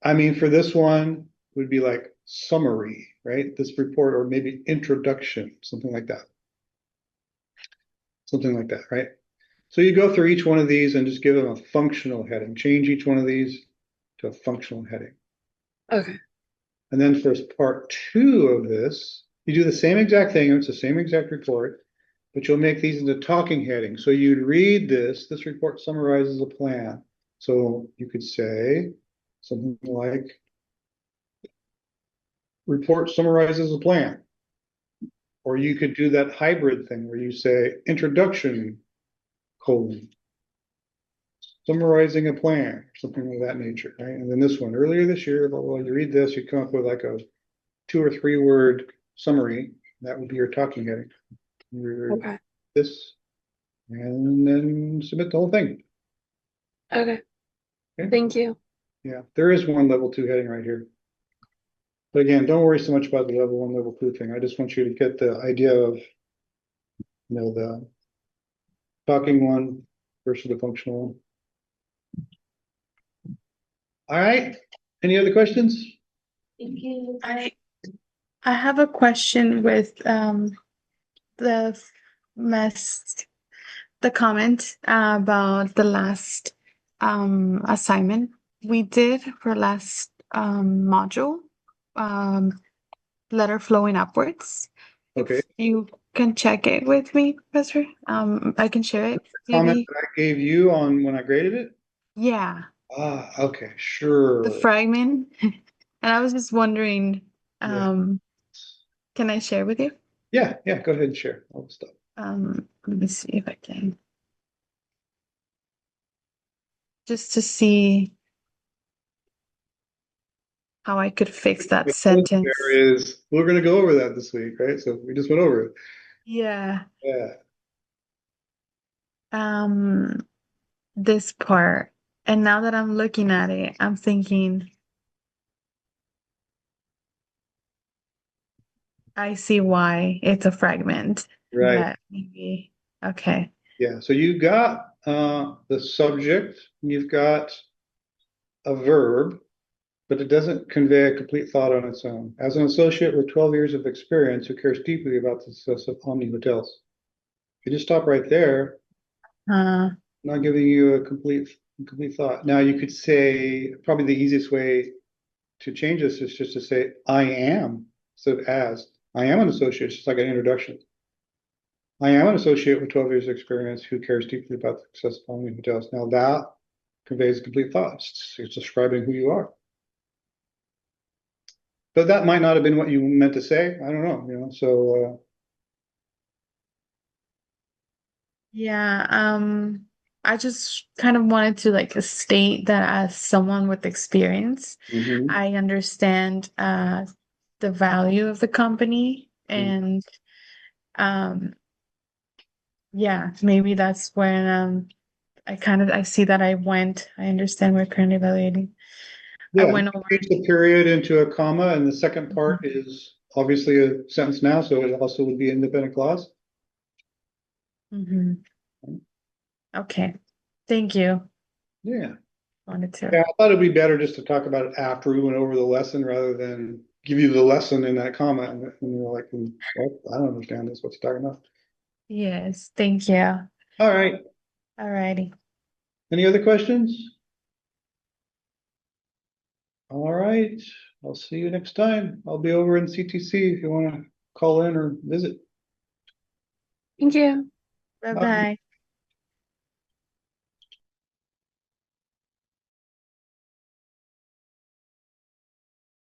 I mean, for this one would be like summary, right? This report, or maybe introduction, something like that. Something like that, right? So you go through each one of these and just give them a functional heading. Change each one of these to a functional heading. Okay. And then for part 2 of this, you do the same exact thing. It's the same exact report, but you'll make these into talking headings. So you'd read this report summarizes a plan. So you could say something like, report summarizes a plan. Or you could do that hybrid thing where you say introduction, colon, summarizing a plan, something of that nature, right? And then this one, earlier this year, you read this, you come up with like a 2 or 3 word summary. That would be your talking heading. Okay. This, and then submit the whole thing. Okay. Okay. Thank you. Yeah, there is one level 2 heading right here. But again, don't worry so much about the level 1, level 2 thing. I just want you to get the idea of, the talking one versus the functional one. All right. Any other questions? Thank you. I have a question with the the comment about the last assignment we did for last module, letter flowing upwards. Okay. If you can check it with me, Professor. I can share it. Comment Maybe. that I gave you on when I graded it? Yeah, Ah, okay, sure. the fragment. And I was just wondering, Yeah. can I share with you? Yeah, go ahead and share all the stuff. Let me see if I can. Just to see how I could fix that sentence. We're gonna go over that this week, right? So we just went over it. Yeah. Yeah. This part. And now that I'm looking at it, I'm thinking, I see why it's a fragment. Right. But maybe, okay. Yeah, so you got the subject, you've got a verb, but it doesn't convey a complete thought on its own. As an associate with 12 years of experience who cares deeply about the success of Omni Hotels. You just stop right there, not giving you a complete thought. Now you could say, probably the easiest way to change this is just to say, I am, instead of as. I am an associate, it's just like an introduction. I am an associate with 12 years of experience who cares deeply about the success of Omni Hotels. Now that conveys complete thoughts. It's describing who you are. But that might not have been what you meant to say. I don't know, so Yeah, I just kind of wanted to like state that as someone with experience, Mhm. I understand the value of the company and um yeah, maybe that's when I see that I understand we're currently evaluating. I Yeah, went over. change the period into a comma, and the second part is obviously a sentence now, so it also would be independent clause. Mhm. Okay, thank you. Yeah. Wanted Yeah, to. I thought it'd be better just to talk about it after we went over the lesson rather than give you the lesson in that comment and you're like, what? I don't understand this. What's he talking about? Yes, thank you. All right. Alrighty. Any other questions? All right. I'll see you next time. I'll be over in CTC if you want to call in or visit. Thank you. Bye Bye. bye.